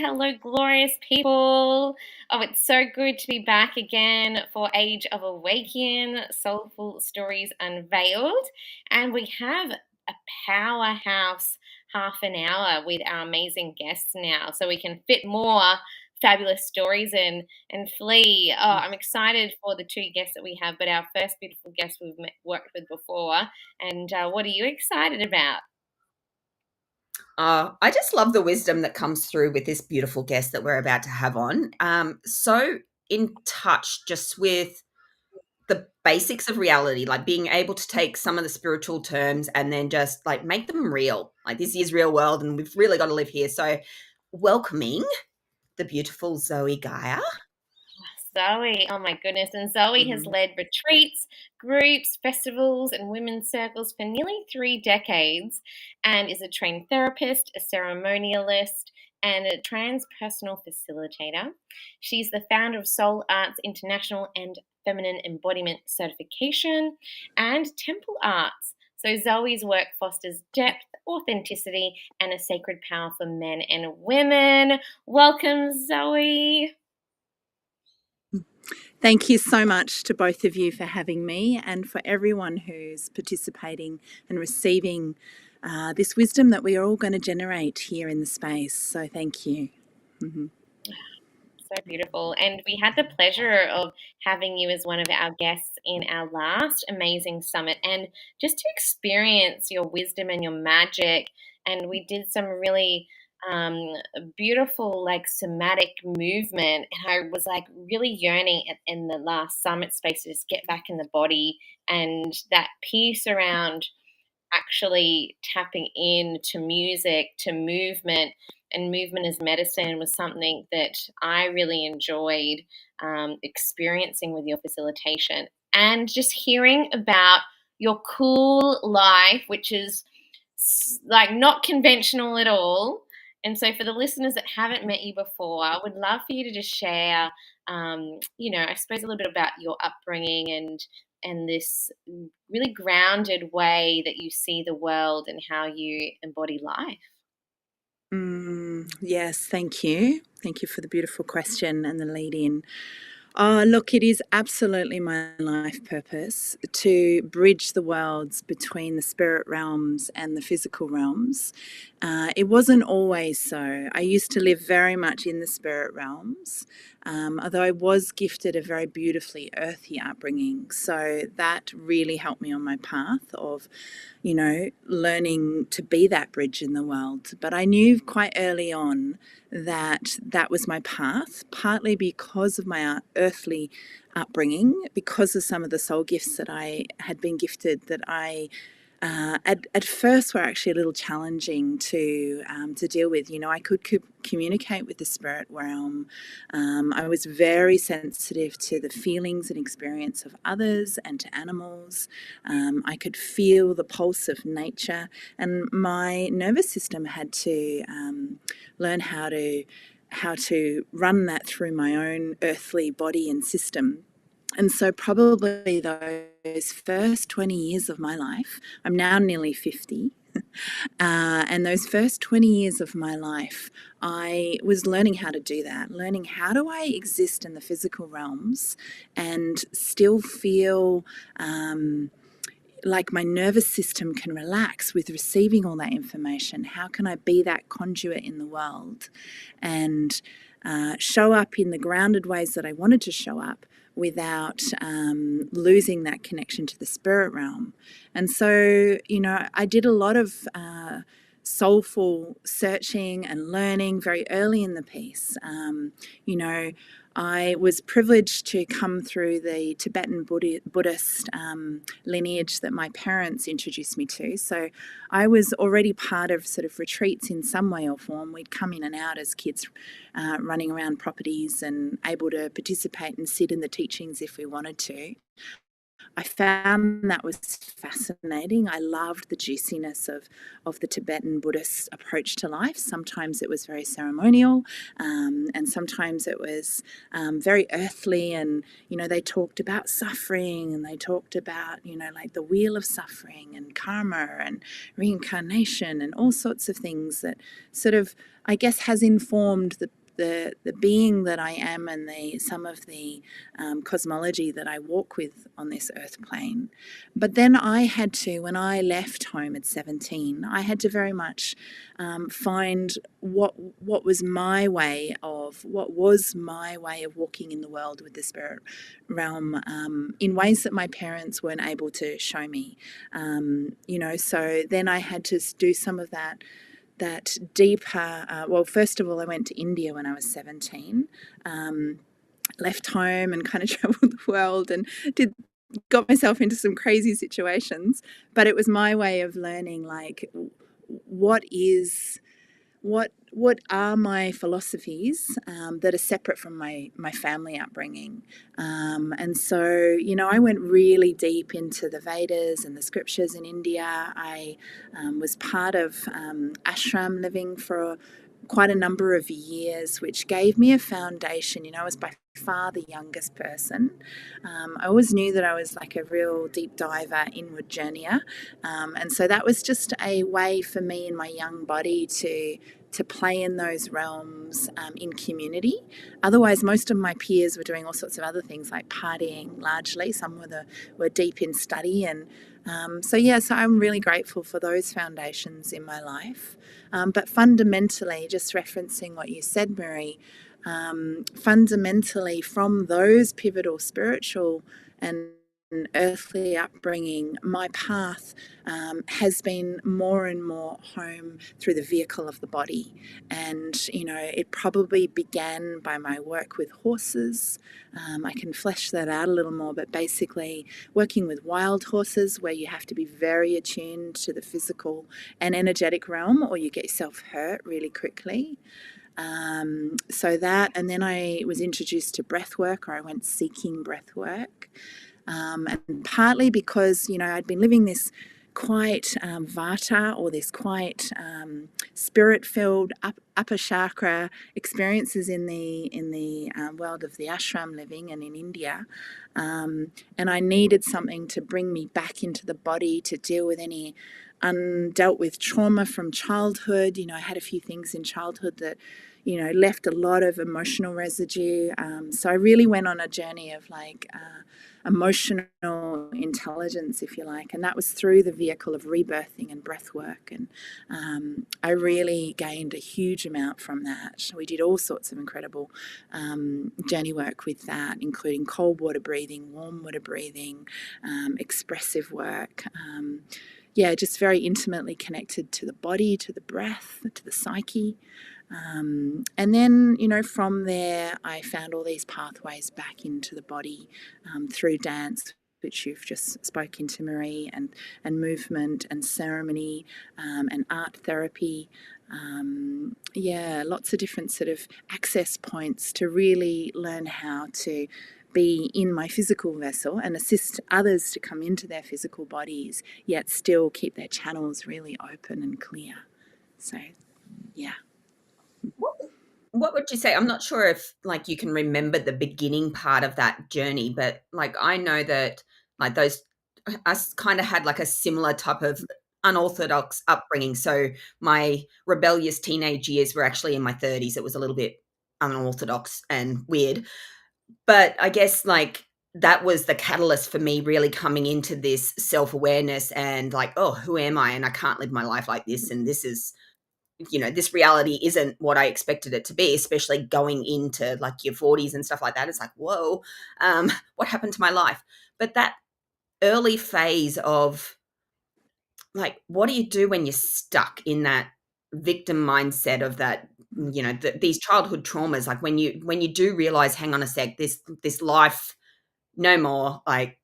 Hello, glorious people. Oh, it's so good to be back again for Age of Awæcnian, Soulful Stories Unveiled. And we have a powerhouse half an hour with our amazing guests now, so we can fit more fabulous stories in and flee. Oh, I'm excited for the two guests that we have, but our first beautiful guest we've worked with before. And what are you excited about? I just love the wisdom that comes through with this beautiful guest that we're about to have on. So in touch just with the basics of reality, like being able to take some of the spiritual terms and then just like make them real. Like this is real world and we've really got to live here. So welcoming the beautiful Zoe Gaia. Zoe, oh my goodness. And Zoe has led retreats, groups, festivals, and women's circles for nearly 3 decades and is a trained therapist, a ceremonialist, and a transpersonal facilitator. She's the founder of Soul Arts International and Feminine Embodiment Certification and Temple Arts. So Zoe's work fosters depth, authenticity, and a sacred power for men and women. Welcome, Zoe. Thank you so much to both of you for having me and for everyone who's participating and receiving this wisdom that we are all going to generate here in the space. So thank you. So beautiful. And we had the pleasure of having you as one of our guests in our last amazing summit and just to experience your wisdom and your magic. And we did some really beautiful, like somatic movement. And I was like really yearning in the last summit space to just get back in the body and that piece around actually tapping into music, to movement, and movement as medicine was something that I really enjoyed experiencing with your facilitation. And just hearing about your cool life, which is like not conventional at all. And so, for the listeners that haven't met you before, I would love for you to just share, I suppose a little bit about your upbringing and this really grounded way that you see the world and how you embody life. Yes, thank you. Thank you for the beautiful question and the lead in. Look, it is absolutely my life purpose to bridge the worlds between the spirit realms and the physical realms. It wasn't always so. I used to live very much in the spirit realms, although I was gifted a very beautifully earthy upbringing. So that really helped me on my path of, learning to be that bridge in the world. But I knew quite early on that was my path, partly because of my earthly upbringing, because of some of the soul gifts that I had been gifted that I at first were actually a little challenging to deal with. I could communicate with the spirit realm. I was very sensitive to the feelings and experience of others and to animals. I could feel the pulse of nature, and my nervous system had to learn how to run that through my own earthly body and system. And so probably those first 20 years of my life, I'm now nearly 50, and those first 20 years of my life, I was learning how to do that, learning how do I exist in the physical realms and still feel like my nervous system can relax with receiving all that information? How can I be that conduit in the world and show up in the grounded ways that I wanted to show up without losing that connection to the spirit realm? And so, I did a lot of soulful searching and learning very early in the piece. I was privileged to come through the Tibetan Buddhist lineage that my parents introduced me to. So I was already part of sort of retreats in some way or form. We'd come in and out as kids, running around properties and able to participate and sit in the teachings if we wanted to. I found that was fascinating. I loved the juiciness of the Tibetan Buddhist approach to life. Sometimes it was very ceremonial, and sometimes it was very earthly. And, they talked about suffering, and they talked about, like the wheel of suffering and karma and reincarnation and all sorts of things that sort of, I guess, has informed the being that I am and some of the cosmology that I walk with on this earth plane. But then I had to, when I left home at 17, I had to very much find what was my way of walking in the world with the spirit realm in ways that my parents weren't able to show me. So then I had to do some of that deeper, well, first of all, I went to India when I was 17, left home and kind of traveled the world and got myself into some crazy situations. But it was my way of learning, like, what are my philosophies that are separate from my family upbringing. And so, I went really deep into the Vedas and the scriptures in India. I was part of ashram living for quite a number of years, which gave me a foundation. I was by far the youngest person. I always knew that I was like a real deep diver, inward journeyer. And so that was just a way for me in my young body to play in those realms in community. Otherwise, most of my peers were doing all sorts of other things like partying largely. Some were deep in study. And so I'm really grateful for those foundations in my life. But fundamentally, just referencing what you said, Marie, fundamentally from those pivotal spiritual and earthly upbringing, my path has been more and more home through the vehicle of the body. And, it probably began by my work with horses. I can flesh that out a little more, but basically working with wild horses, where you have to be very attuned to the physical and energetic realm, or you get yourself hurt really quickly. And then I was introduced to breath work, or I went seeking breath work. And partly because, I'd been living this quite vata, or this quite spirit-filled upper chakra experiences in the world of the ashram living and in India. And I needed something to bring me back into the body to deal with any undealt with trauma from childhood. I had a few things in childhood that left a lot of emotional residue. So I really went on a journey of emotional intelligence, if you like, and that was through the vehicle of rebirthing and breath work. And I really gained a huge amount from that. We did all sorts of incredible journey work with that, including cold water breathing, warm water breathing, expressive work. Just very intimately connected to the body, to the breath, to the psyche. And then, from there, I found all these pathways back into the body through dance, which you've just spoken to, Marie, and movement and ceremony and art therapy. Lots of different sort of access points to really learn how to be in my physical vessel and assist others to come into their physical bodies, yet still keep their channels really open and clear. So, yeah. What would you say? I'm not sure if you can remember the beginning part of that journey, but I know that those us kind of had a similar type of unorthodox upbringing. So my rebellious teenage years were actually in my 30s. It was a little bit unorthodox and weird. But I guess that was the catalyst for me really coming into this self-awareness and like, oh, who am I? And I can't live my life like this. And this is, this reality isn't what I expected it to be, especially going into like your 40s and stuff like that. It's like, whoa, what happened to my life? But that early phase of like, what do you do when you're stuck in that victim mindset of that, these childhood traumas, like when you do realize, hang on a sec, this life no more, like,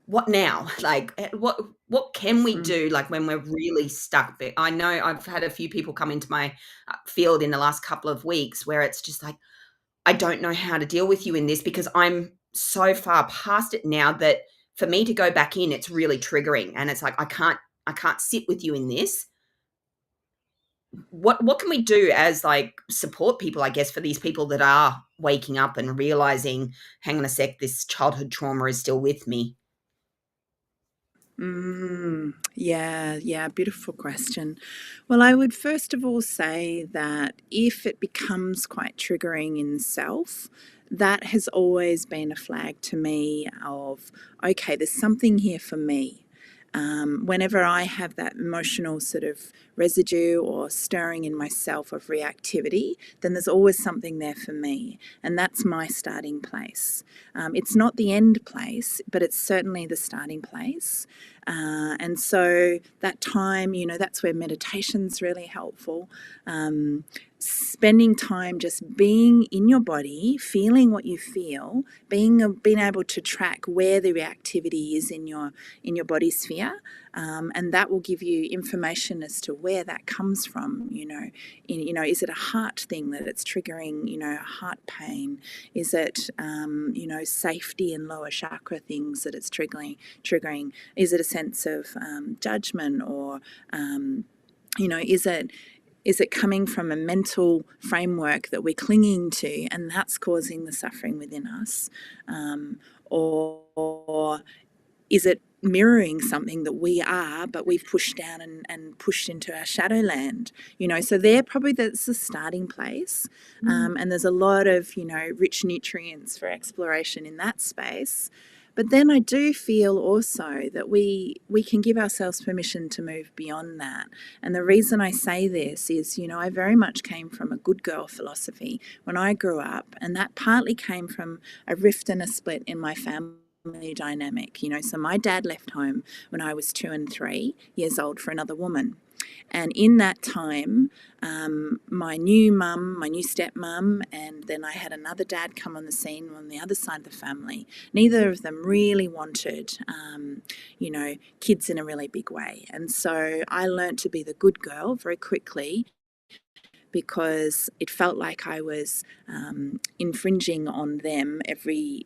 what now? Like, what can we Mm. do, like, when we're really stuck? But I know I've had a few people come into my, field in the last couple of weeks where it's just like, "I don't know how to deal with you in this because I'm so far past it now that for me to go back in, it's really triggering." And it's like, I can't sit with you in this. What can we do as, like, support people, I guess, for these people that are waking up and realizing, "Hang on a sec, this childhood trauma is still with me?" Yeah, beautiful question. Well, I would first of all say that if it becomes quite triggering in self, that has always been a flag to me of, okay, there's something here for me. Whenever I have that emotional sort of residue or stirring in myself of reactivity, then there's always something there for me. And that's my starting place. It's not the end place, but it's certainly the starting place. And so that time, that's where meditation's really helpful. Spending time just being in your body, feeling what you feel, being able to track where the reactivity is in your body sphere, and that will give you information as to where that comes from. Is it a heart thing that it's triggering? Heart pain? Is it safety and lower chakra things that it's triggering? Is it a sense of judgment, or is it coming from a mental framework that we're clinging to, and that's causing the suffering within us? Or is it mirroring something that we are, but we've pushed down and pushed into our shadowland? So that's the starting place. And there's a lot of, rich nutrients for exploration in that space. But then I do feel also that we can give ourselves permission to move beyond that. And the reason I say this is, I very much came from a good girl philosophy when I grew up, and that partly came from a rift and a split in my family dynamic. So my dad left home when I was 2 and 3 years old for another woman. And in that time, my new mum, my new stepmum, and then I had another dad come on the scene on the other side of the family. Neither of them really wanted, kids in a really big way. And so I learned to be the good girl very quickly, because it felt like I was infringing on them every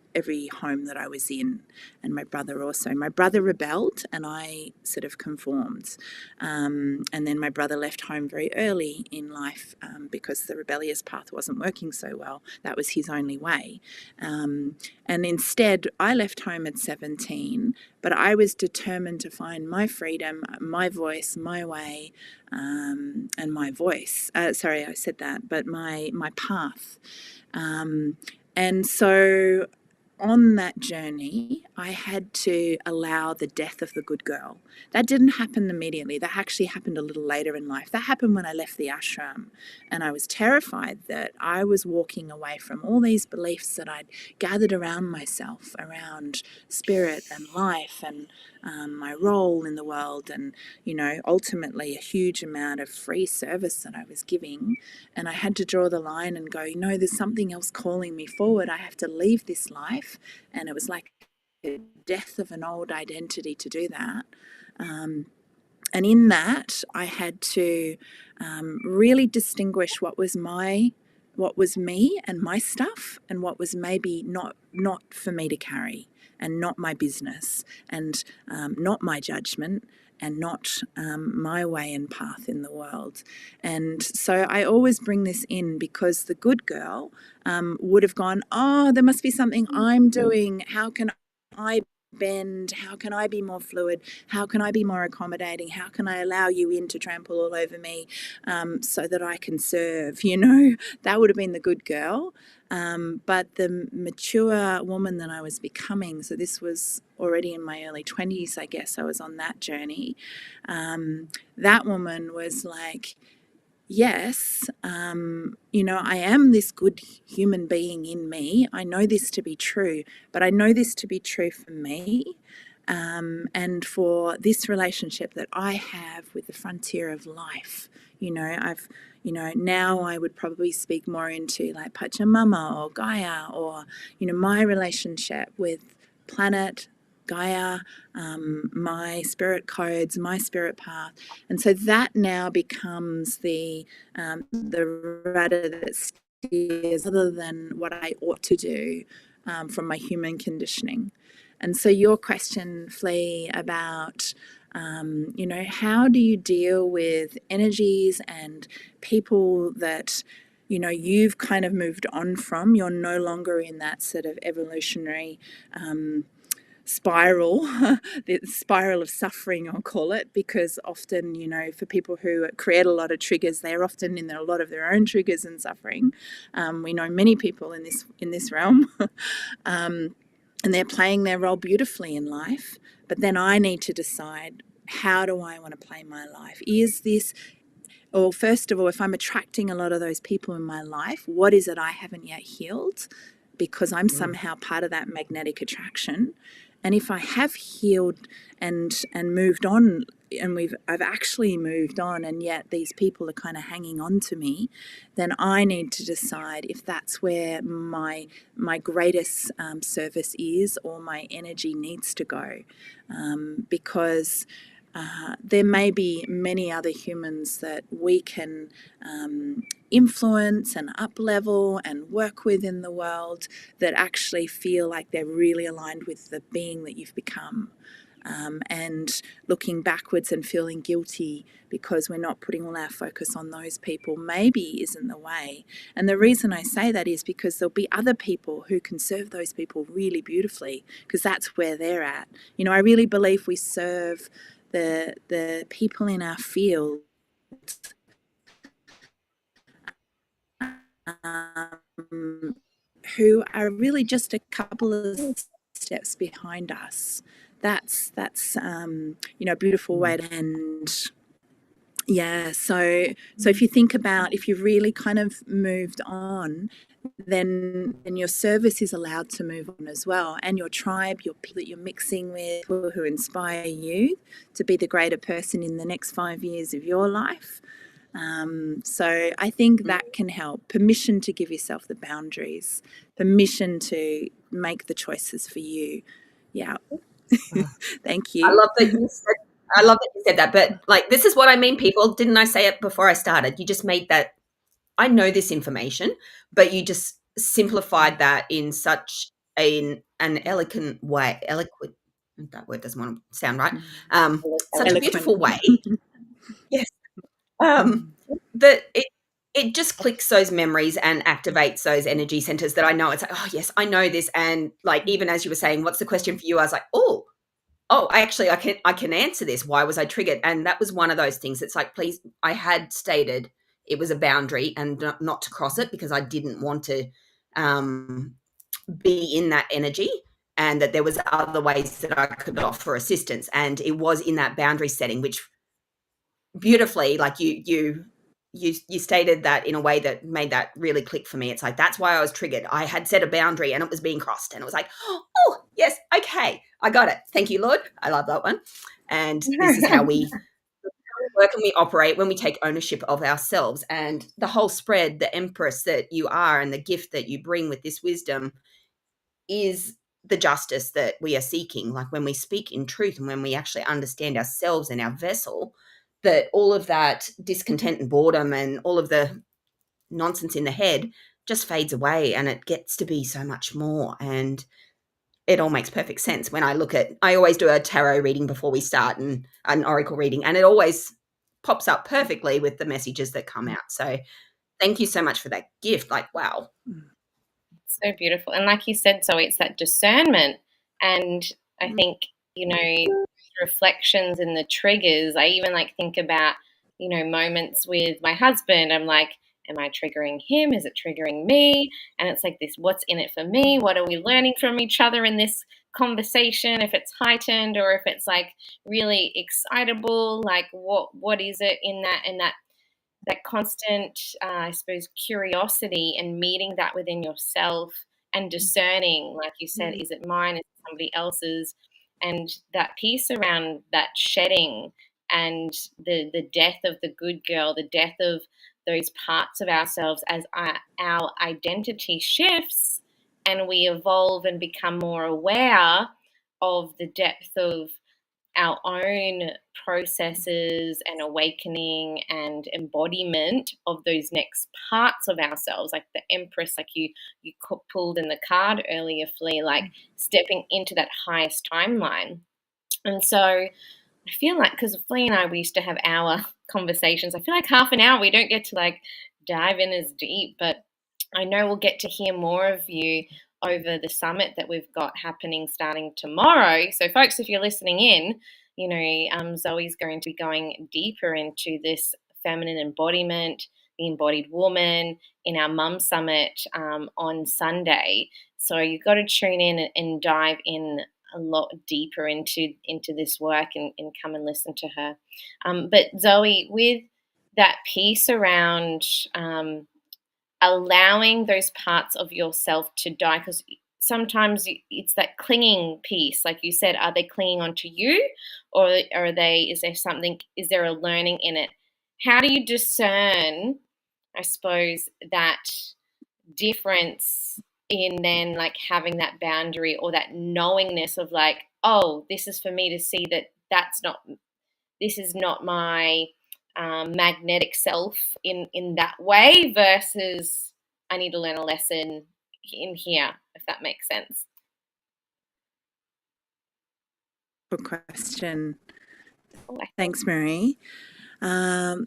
home that I was in, and my brother also. My brother rebelled, and I sort of conformed. And then my brother left home very early in life because the rebellious path wasn't working so well. That was his only way. And instead, I left home at 17, but I was determined to find my freedom, my voice, my way, and my voice. Sorry, I said that, but my path. And so on that journey, I had to allow the death of the good girl. That didn't happen immediately. That actually happened a little later in life. That happened when I left the ashram, and I was terrified that I was walking away from all these beliefs that I'd gathered around myself, around spirit and life and my role in the world, and ultimately a huge amount of free service that I was giving. And I had to draw the line and go, no, there's something else calling me forward. I have to leave this life. And it was like the death of an old identity to do that. And in that, I had to really distinguish what was me and my stuff, and what was maybe not for me to carry, and not my business, and not my judgment, and not my way and path in the world. And so I always bring this in, because the good girl would have gone, oh, there must be something I'm doing. How can I bend? How can I be more fluid? How can I be more accommodating? How can I allow you in to trample all over me, so that I can serve? That would have been the good girl. But the mature woman that I was becoming, so this was already in my early 20s, I guess I was on that journey. That woman was like, yes, I am this good human being in me. I know this to be true, but I know this to be true for me, and for this relationship that I have with the frontier of life. Now I would probably speak more into like Pachamama or Gaia, or, my relationship with planet, Gaia, my spirit codes, my spirit path. And so that now becomes the rudder that steers, other than what I ought to do, from my human conditioning. And so your question, Flea, about how do you deal with energies and people that you've kind of moved on from? You're no longer in that sort of evolutionary spiral, the spiral of suffering, I'll call it, because often, for people who create a lot of triggers, they're often in a lot of their own triggers and suffering. We know many people in this realm, and they're playing their role beautifully in life. But then I need to decide, how do I want to play my life? Or first of all, if I'm attracting a lot of those people in my life, what is it I haven't yet healed? Because I'm somehow part of that magnetic attraction. And if I have healed and moved on, and I've actually moved on, and yet these people are kind of hanging on to me, then I need to decide if that's where my greatest service is, or my energy needs to go, because there may be many other humans that we can influence and up-level and work with in the world, that actually feel like they're really aligned with the being that you've become. And looking backwards and feeling guilty because we're not putting all our focus on those people maybe isn't the way. And the reason I say that is because there'll be other people who can serve those people really beautifully, because that's where they're at. I really believe we serve the people in our field who are really just a couple of steps behind us. That's a beautiful way to end. Yeah, so if you think about, if you've really kind of moved on, then your service is allowed to move on as well, and your tribe, your people that you're mixing with, people who inspire you to be the greater person in the next 5 years of your life. So I think that can help. Permission to give yourself the boundaries, permission to make the choices for you. Yeah. Thank you. I love that you said that. But like, this is what I mean, people. Didn't I say it before I started? You just made that. I know this information, but you just simplified that in such an eloquent way. Eloquent. That word doesn't want to sound right. Such a beautiful way. Yes. That it just clicks those memories and activates those energy centers that I know. It's like, oh yes, I know this. And like, even as you were saying, what's the question for you? I was like, oh, I can answer this. Why was I triggered? And that was one of those things. It's like, please, I had stated it was a boundary and not to cross it, because I didn't want to be in that energy, and that there was other ways that I could offer assistance. And it was in that boundary setting, which beautifully, like you stated that in a way that made that really click for me. It's like, that's why I was triggered. I had set a boundary and it was being crossed, and it was like, oh yes, okay, I got it. Thank you, Lord. I love that one. And this is how we work and we operate, when we take ownership of ourselves. And the whole spread, the empress that you are and the gift that you bring with this wisdom, is the justice that we are seeking. Like, when we speak in truth and when we actually understand ourselves and our vessel, that all of that discontent and boredom and all of the nonsense in the head just fades away, and it gets to be so much more. And it all makes perfect sense. When I always do a tarot reading before we start, and an oracle reading, and it always pops up perfectly with the messages that come out. So thank you so much for that gift. Like, wow. So beautiful. And like you said, so it's that discernment. And I think, reflections and the triggers, I even like think about, moments with my husband. I'm like, am I triggering him? Is it triggering me? And it's like this, what's in it for me? What are we learning from each other in this conversation? If it's heightened or if it's like really excitable, like what is it in that, and that constant, I suppose, curiosity and meeting that within yourself and discerning, like you said, is it mine? Is it somebody else's? And that piece around that shedding and the death of the good girl, the death of those parts of ourselves as our identity shifts and we evolve and become more aware of the depth of our own processes and awakening and embodiment of those next parts of ourselves, like the Empress, like you pulled in the card earlier, Flea, like stepping into that highest timeline. And so I feel like, because Flea and I, we used to have hour conversations. I feel like half an hour we don't get to like dive in as deep, but I know we'll get to hear more of you over the summit that we've got happening starting tomorrow. So, folks, if you're listening in, Zoe's going to be going deeper into this feminine embodiment, the embodied woman, in our Mum Summit on Sunday. So you've got to tune in and dive in a lot deeper into this work and come and listen to her. But Zoe, with that piece around allowing those parts of yourself to die, because sometimes it's that clinging piece, like you said, are they clinging onto you, or is there a learning in it? How do you discern, I suppose, that difference in then like having that boundary or that knowingness of like, oh, this is for me to see that this is not my magnetic self in that way, versus I need to learn a lesson in here, if that makes sense. Good question. Oh, Thanks, Marie. A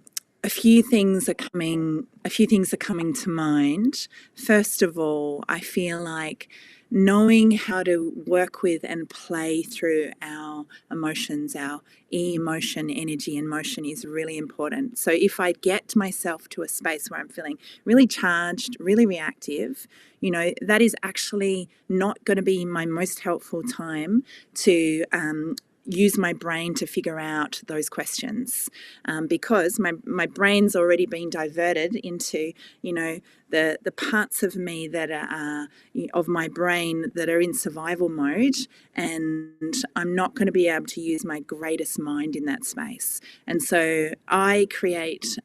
few things are coming to mind. First of all, I feel like knowing how to work with and play through our emotions, our emotion, energy and motion is really important. So if I get myself to a space where I'm feeling really charged, really reactive, that is actually not going to be my most helpful time to use my brain to figure out those questions, because my brain's already been diverted into the parts of me that are of my brain that are in survival mode, and I'm not going to be able to use my greatest mind in that space. And so I create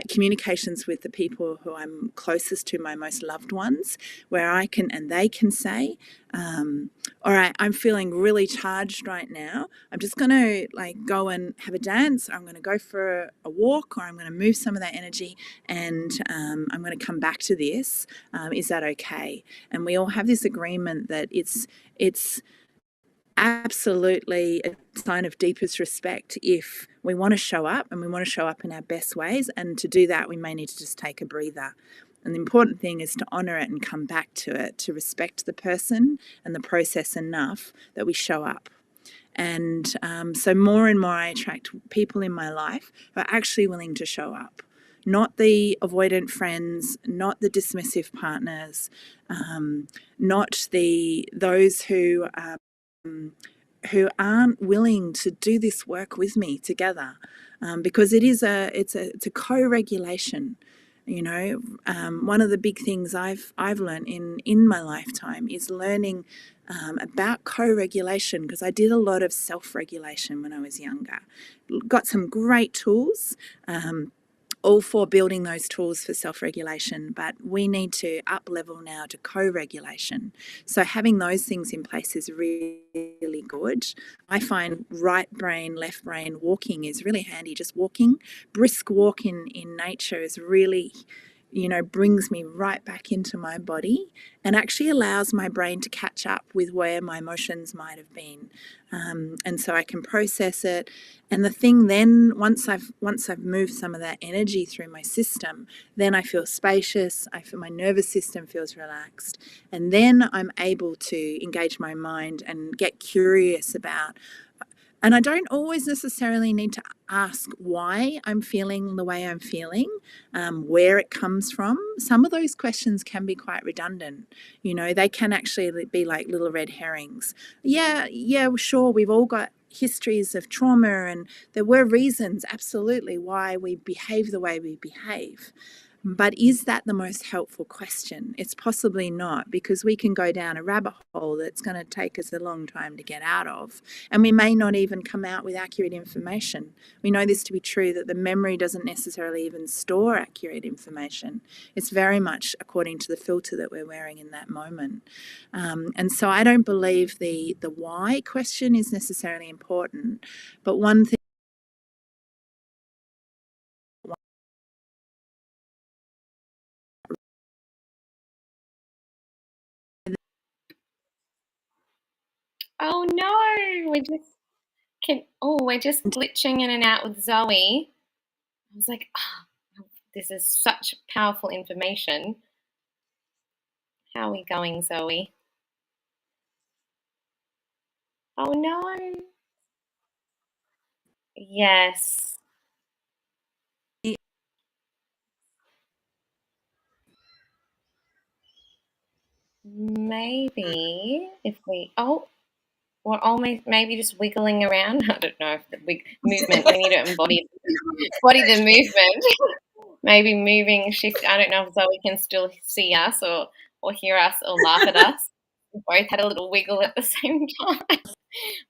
communications with the people who I'm closest to, my most loved ones, where I can and they can say, all right, I'm feeling really charged right now. I'm just going to go and have a dance, or I'm going to go for a walk, or I'm going to move some of that energy, and I'm going to come back to this. Is that okay? And we all have this agreement that it's absolutely a sign of deepest respect if we want to show up, and we want to show up in our best ways. And to do that, we may need to just take a breather. And the important thing is to honour it and come back to it, to respect the person and the process enough that we show up. And so more and more I attract people in my life who are actually willing to show up. Not the avoidant friends, not the dismissive partners, not those who aren't willing to do this work with me together, because it's a co-regulation. One of the big things I've learned in my lifetime is learning about co-regulation, because I did a lot of self-regulation when I was younger. Got some great tools, all for building those tools for self-regulation, but we need to up level now to co-regulation. So having those things in place is really good. I find right brain, left brain walking is really handy. Just walking, brisk walk in nature is really brings me right back into my body and actually allows my brain to catch up with where my emotions might have been. And so I can process it. And the thing then, once I've moved some of that energy through my system, then I feel spacious. I feel my nervous system feels relaxed. And then I'm able to engage my mind and get curious about. And I don't always necessarily need to ask why I'm feeling the way I'm feeling, where it comes from. Some of those questions can be quite redundant. They can actually be like little red herrings. Yeah, sure, we've all got histories of trauma, and there were reasons, absolutely, why we behave the way we behave. But is that the most helpful question? It's possibly not, because we can go down a rabbit hole that's going to take us a long time to get out of. And we may not even come out with accurate information. We know this to be true, that the memory doesn't necessarily even store accurate information. It's very much according to the filter that we're wearing in that moment. And so I don't believe the why question is necessarily important. But one thing, Oh no, we're just glitching in and out with Zoe. I was like, this is such powerful information. How are we going, Zoe? Oh no. Yes. Maybe if we're almost maybe just wiggling around. I don't know if the movement, we need to embody the movement. Maybe moving, shift. I don't know if Zoe can still see us or hear us or laugh at us. We both had a little wiggle at the same time.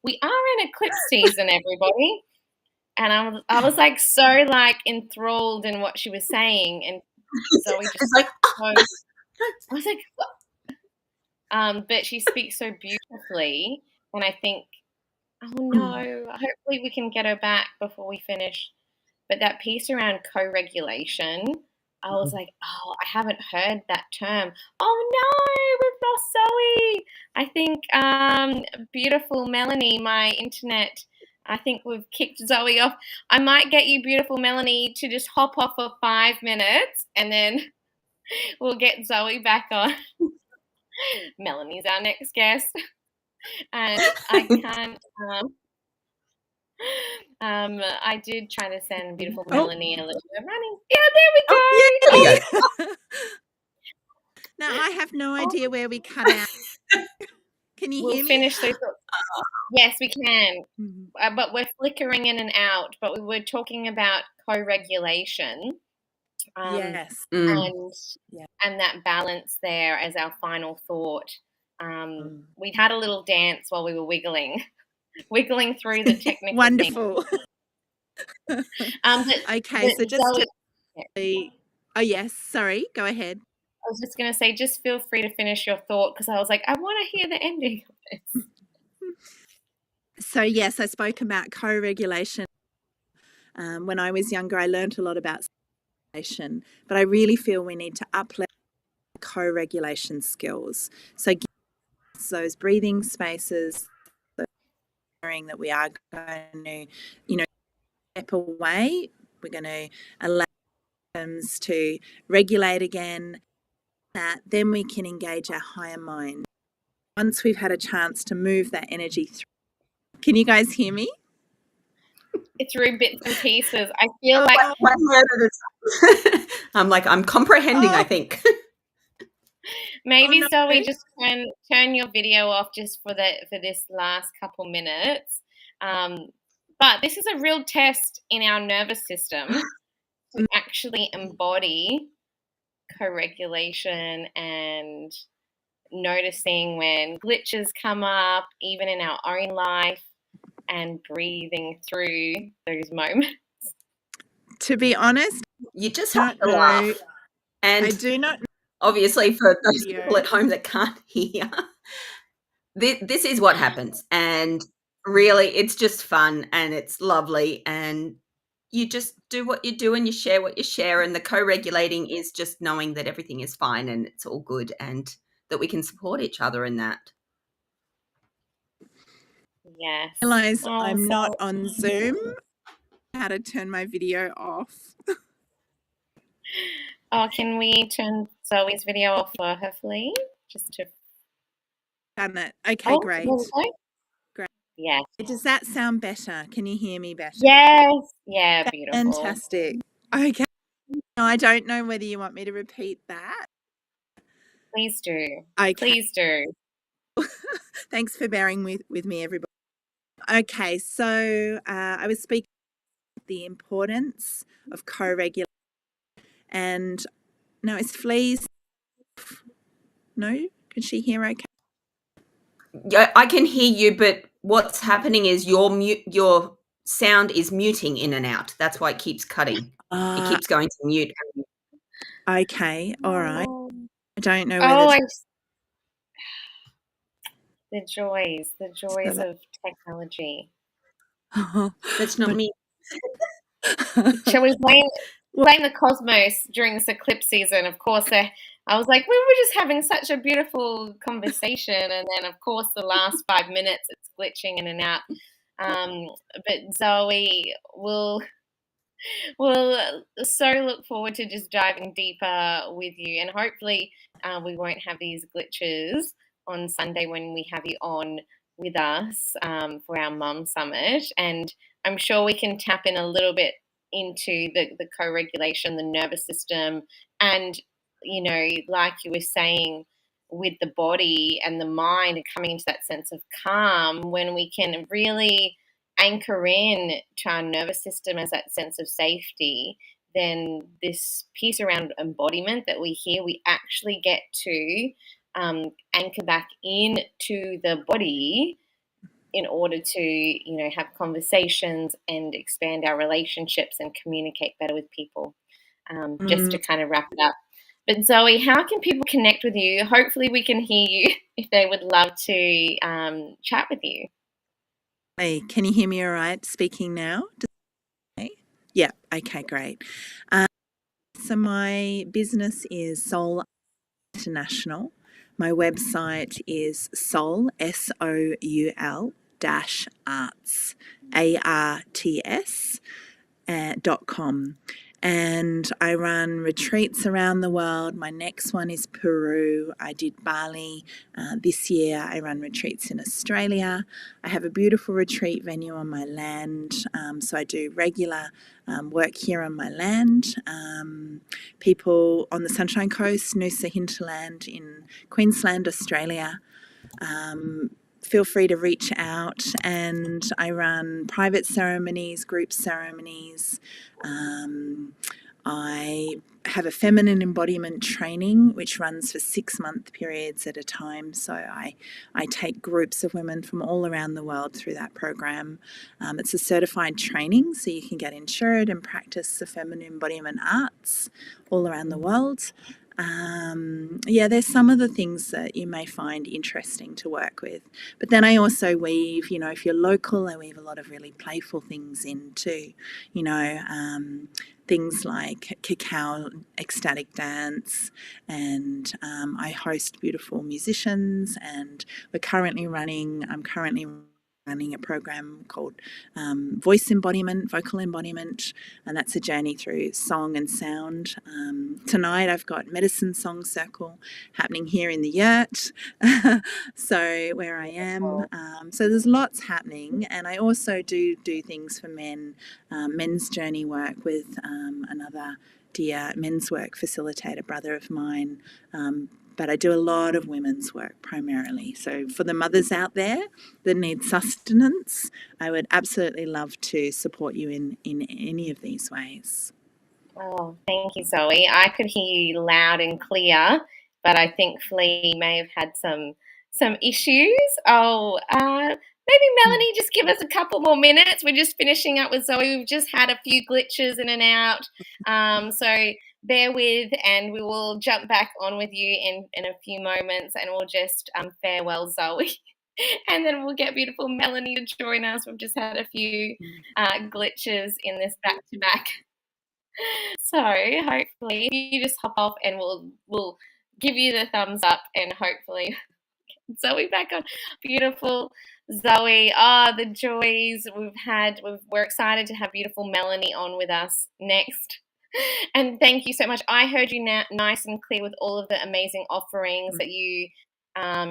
We are in eclipse season, everybody. And I was like so like enthralled in what she was saying, and Zoe just It's like, I was like, but she speaks so beautifully, and I think, oh no, hopefully we can get her back before we finish. But that piece around co-regulation, I was like, oh, I haven't heard that term. Oh no, we've lost Zoe. I think beautiful Melanie, my internet, I think we've kicked Zoe off. I might get you, beautiful Melanie, to just hop off for 5 minutes and then we'll get Zoe back on. Melanie's our next guest. And I can't I did try to send beautiful Melanie a little bit of running. Yeah, there we go. Oh, yeah, there we go. Now I have no idea where we cut out. Can you hear me? We'll finish those. Yes, we can. But we're flickering in and out. But we were talking about co-regulation. Yes. And that balance there as our final thought. We had a little dance while we were wiggling through the technical Wonderful. Okay, so just oh yes, sorry, go ahead. I was just going to say, just feel free to finish your thought, because I was like, I want to hear the ending of this. So yes, I spoke about co-regulation. When I was younger, I learned a lot about regulation, but I really feel we need to up-level co-regulation skills. So give us those breathing spaces, that we are going to, step away. We're going to allow systems to regulate again. Then we can engage our higher mind. Once we've had a chance to move that energy through. Can you guys hear me? Through bits and pieces. I feel like I'm like, I'm comprehending, I think. Maybe Zoe, just turn your video off just for this last couple minutes. But this is a real test in our nervous system to actually embody co-regulation and noticing when glitches come up, even in our own life, and breathing through those moments. To be honest, you just have to laugh. And I do not. Obviously, for those people at home that can't hear, this is what happens. And really, it's just fun and it's lovely. And you just do what you do and you share what you share, and the co-regulating is just knowing that everything is fine and it's all good and that we can support each other in that. Yes. Realize Oh, I'm so not on Zoom. How to turn my video off. can we turn Zoe's video off for her, Flea? Just to Done it. Okay, great. there we go. Great. Yes. Does that sound better? Can you hear me better? Yes. Yeah, beautiful. Fantastic. Okay. No, I don't know whether you want me to repeat that. Please do. Okay. Please do. Thanks for bearing with me, everybody. Okay, so I was speaking about the importance of co-regulation, and now is Flea's. No, can she hear okay? Yeah, I can hear you, but what's happening is your sound is muting in and out. That's why it keeps cutting. It keeps going to mute. Okay, all right. Oh, I don't know oh whether the joys of technology. That's not me. Shall we blame the cosmos during this eclipse season? Of course, I was like, we were just having such a beautiful conversation, and then of course the last 5 minutes it's glitching in and out. But Zoe, we'll so look forward to just diving deeper with you, and hopefully we won't have these glitches on Sunday when we have you on with us for our Mum Summit. And I'm sure we can tap in a little bit into the co-regulation, the nervous system, and like you were saying, with the body and the mind, and coming into that sense of calm when we can really anchor in to our nervous system as that sense of safety. Then this piece around embodiment that we hear, we actually get to anchor back into the body in order to have conversations and expand our relationships and communicate better with people. Just to kind of wrap it up. But Zoe, how can people connect with you? Hopefully we can hear you if they would love to chat with you. Hey, can you hear me all right speaking now? Yeah, okay, great. So my business is Soul International. My website is soul, SOUL -arts, ARTS, .com. And I run retreats around the world. My next one is Peru. I did Bali this year. I run retreats in Australia. I have a beautiful retreat venue on my land. So I do regular work here on my land. People on the Sunshine Coast, Noosa Hinterland in Queensland, Australia. Feel free to reach out, and I run private ceremonies, group ceremonies. I have a feminine embodiment training which runs for 6-month periods at a time. So I take groups of women from all around the world through that program. It's a certified training, so you can get insured and practice the feminine embodiment arts all around the world. There's some of the things that you may find interesting to work with. But then I also weave, if you're local, I weave a lot of really playful things in too. Things like cacao ecstatic dance, and I host beautiful musicians, and I'm currently running a program called voice embodiment, vocal embodiment, and that's a journey through song and sound. Tonight I've got Medicine Song Circle happening here in the yurt, so where I am. So there's lots happening, and I also do things for men, men's journey work with another dear men's work facilitator, brother of mine. But I do a lot of women's work primarily. So for the mothers out there that need sustenance, I would absolutely love to support you in any of these ways. Oh, thank you, Zoe. I could hear you loud and clear, but I think Flea may have had some issues. Maybe Melanie, just give us a couple more minutes. We're just finishing up with Zoe. We've just had a few glitches in and out. So bear with, and we will jump back on with you in a few moments, and we'll just farewell Zoe. And then we'll get beautiful Melanie to join us. We've just had a few glitches in this back-to-back. So hopefully you just hop off and we'll give you the thumbs up, and hopefully Zoe back on. Beautiful Zoe. The joys we've had. We're excited to have beautiful Melanie on with us next. And thank you so much. I heard you nice and clear with all of the amazing offerings that you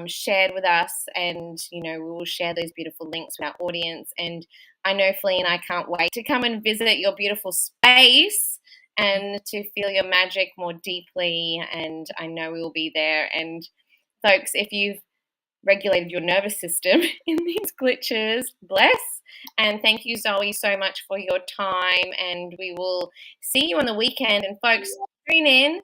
shared with us, and we will share those beautiful links with our audience. And I know Flea and I can't wait to come and visit your beautiful space and to feel your magic more deeply, and I know we will be there. And folks, if you've regulated your nervous system in these glitches, bless. And thank you, Zoe, so much for your time, and we will see you on the weekend. And folks, tune in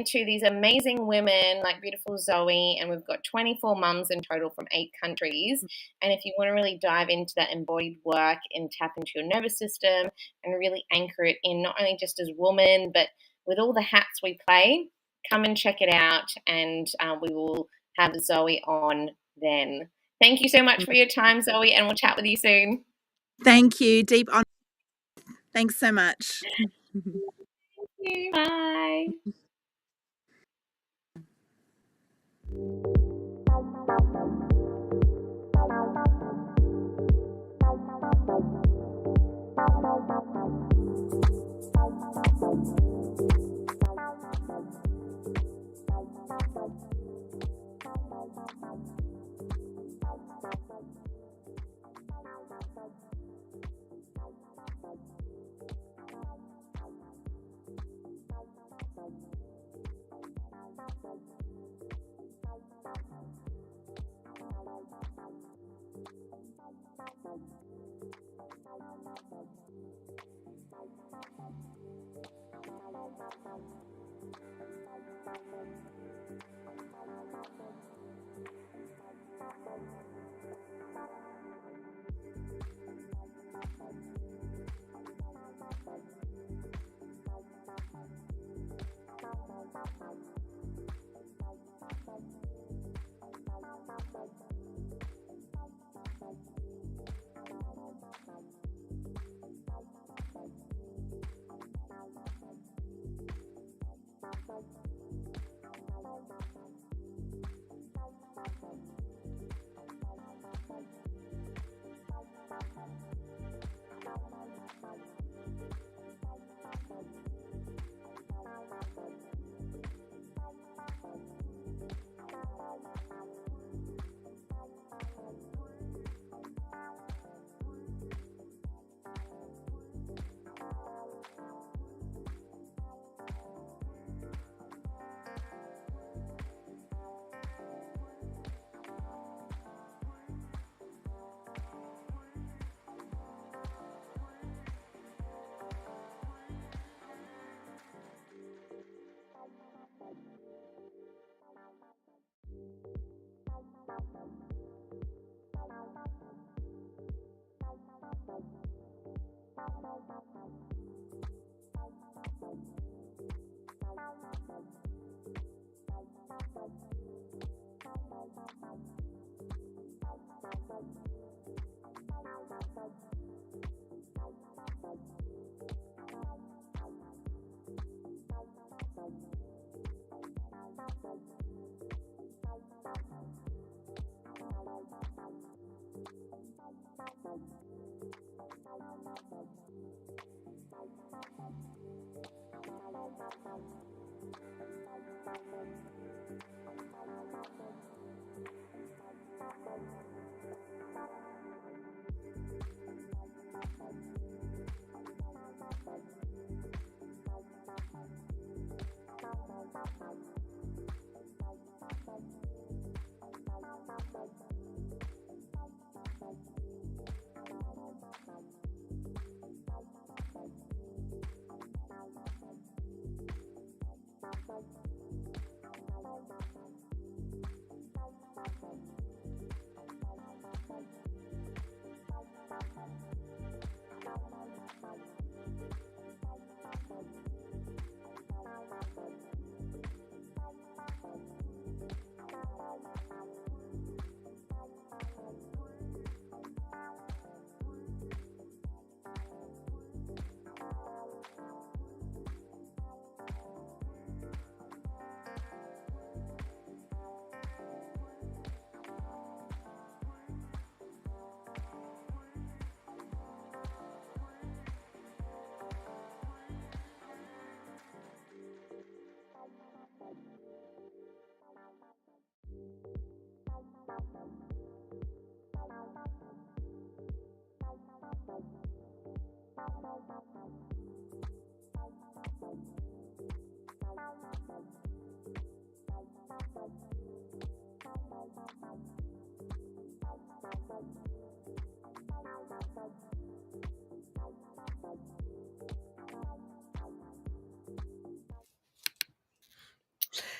to these amazing women like beautiful Zoe, and we've got 24 mums in total from 8 countries. And if you want to really dive into that embodied work and tap into your nervous system and really anchor it in, not only just as woman, but with all the hats we play, come and check it out, and we will have Zoe on then. Thank you so much for your time, Zoe, and we'll chat with you soon. Thank you. Deep on. Thanks so much. Thank you. Bye.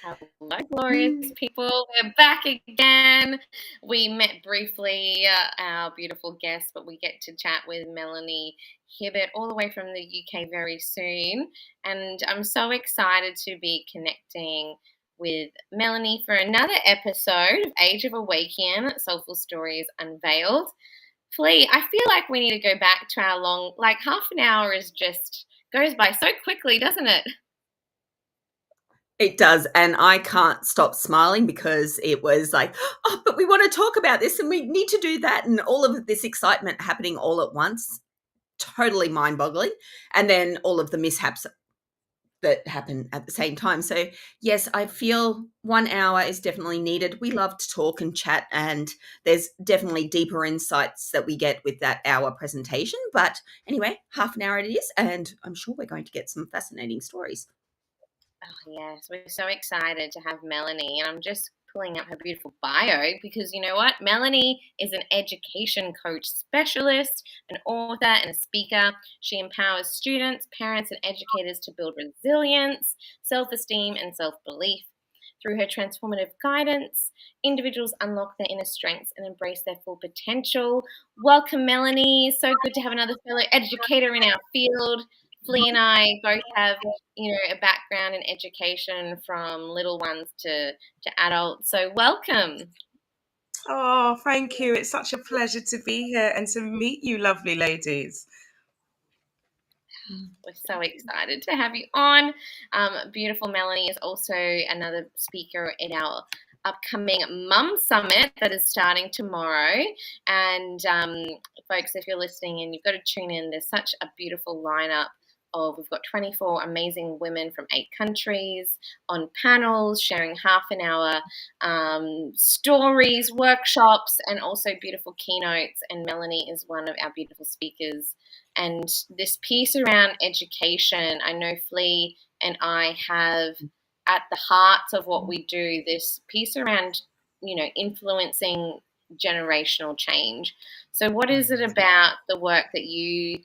Hello, glorious people. We're back again. We met briefly, our beautiful guest, but we get to chat with Melanie Hibbert all the way from the UK very soon. And I'm so excited to be connecting with Melanie for another episode of Age of Awæcnian, Soulful Stories Unveiled. Flea, I feel like we need to go back to our long, like half an hour is just goes by so quickly, doesn't it? It does, and I can't stop smiling because it was like, oh, but we want to talk about this and we need to do that, and all of this excitement happening all at once, totally mind-boggling, and then all of the mishaps that happen at the same time. So yes, I feel 1 hour is definitely needed. We love to talk and chat, and there's definitely deeper insights that we get with that hour presentation. But anyway, half an hour it is, and I'm sure we're going to get some fascinating stories. Oh, yes, we're so excited to have Melanie, and I'm just pulling up her beautiful bio because you know what? Melanie is an education coach specialist, an author, and a speaker. She empowers students, parents, and educators to build resilience, self esteem, and self belief. Through her transformative guidance, individuals unlock their inner strengths and embrace their full potential. Welcome, Melanie. So good to have another fellow educator in our field. Flea and I both have, a background in education from little ones to adults. So welcome. Oh, thank you. It's such a pleasure to be here and to meet you, lovely ladies. We're so excited to have you on. Beautiful Melanie is also another speaker at our upcoming Mum Summit that is starting tomorrow. And folks, if you're listening in, you've got to tune in. There's such a beautiful lineup. We've got 24 amazing women from 8 countries on panels sharing half an hour stories, workshops, and also beautiful keynotes. And Melanie is one of our beautiful speakers. And this piece around education, I know Flea and I have at the heart of what we do, this piece around, influencing generational change. So what is it about the work that you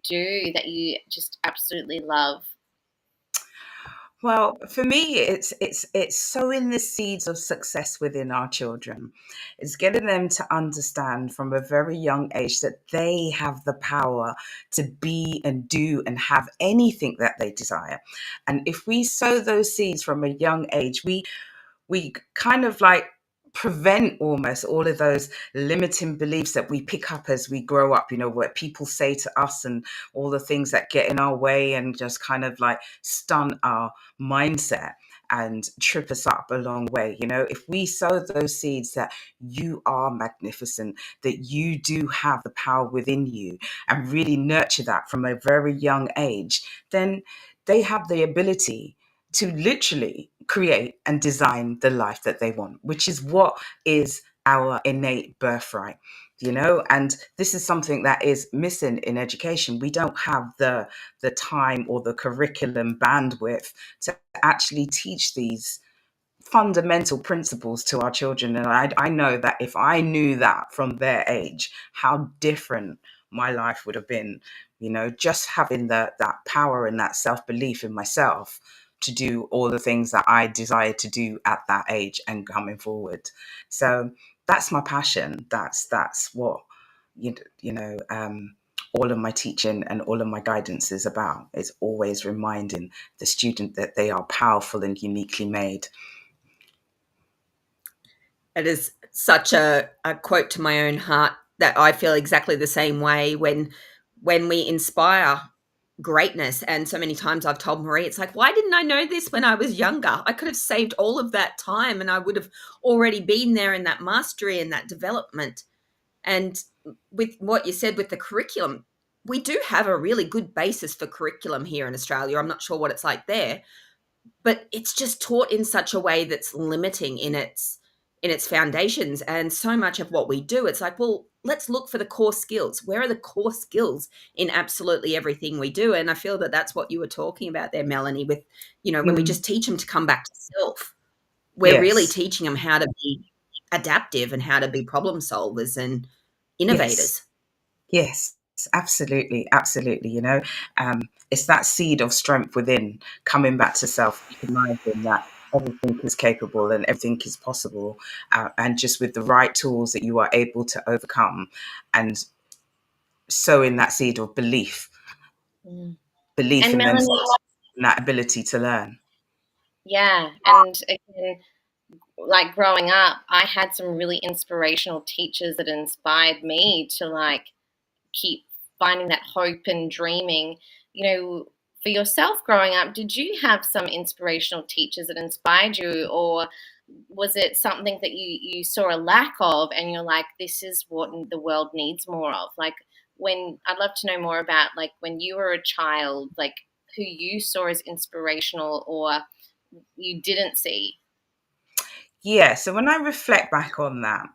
do that you just absolutely love? Well, for me, it's sowing the seeds of success within our children. It's getting them to understand from a very young age that they have the power to be and do and have anything that they desire. And if we sow those seeds from a young age, we kind of like prevent almost all of those limiting beliefs that we pick up as we grow up, what people say to us and all the things that get in our way and just kind of like stun our mindset and trip us up a long way. If we sow those seeds that you are magnificent, that you do have the power within you, and really nurture that from a very young age, then they have the ability to literally create and design the life that they want, which is what is our innate birthright, and this is something that is missing in education. We don't have the time or the curriculum bandwidth to actually teach these fundamental principles to our children. And I know that if I knew that from their age, how different my life would have been, just having that power and that self-belief in myself to do all the things that I desire to do at that age and coming forward. So that's my passion. That's what, all of my teaching and all of my guidance is about. It's always reminding the student that they are powerful and uniquely made. It is such a quote to my own heart that I feel exactly the same way when we inspire greatness. And so many times I've told Marie, it's like, why didn't I know this when I was younger? I could have saved all of that time and I would have already been there in that mastery and that development. And with what you said with the curriculum, we do have a really good basis for curriculum here in Australia. I'm not sure what it's like there, but it's just taught in such a way that's limiting in its foundations. And so much of what we do, it's like, well, let's look for the core skills. Where are the core skills in absolutely everything we do? And I feel that that's what you were talking about there, Melanie, with, when we just teach them to come back to self, we're really teaching them how to be adaptive and how to be problem solvers and innovators. Yes. absolutely, absolutely. It's that seed of strength within, coming back to self, recognizing that everything is capable and everything is possible, and just with the right tools that you are able to overcome, and sowing that seed of belief, Mm. belief And in Melanie, themselves, and that ability to learn. yeah, and again, like growing up, I had some really inspirational teachers that inspired me to like keep finding that hope and dreaming. For yourself growing up, did you have some inspirational teachers that inspired you, or was it something that you saw a lack of and you're like, this is what the world needs more of? Like, when I'd love to know more about like when you were a child, like who you saw as inspirational or you didn't see. Yeah. So when I reflect back on that,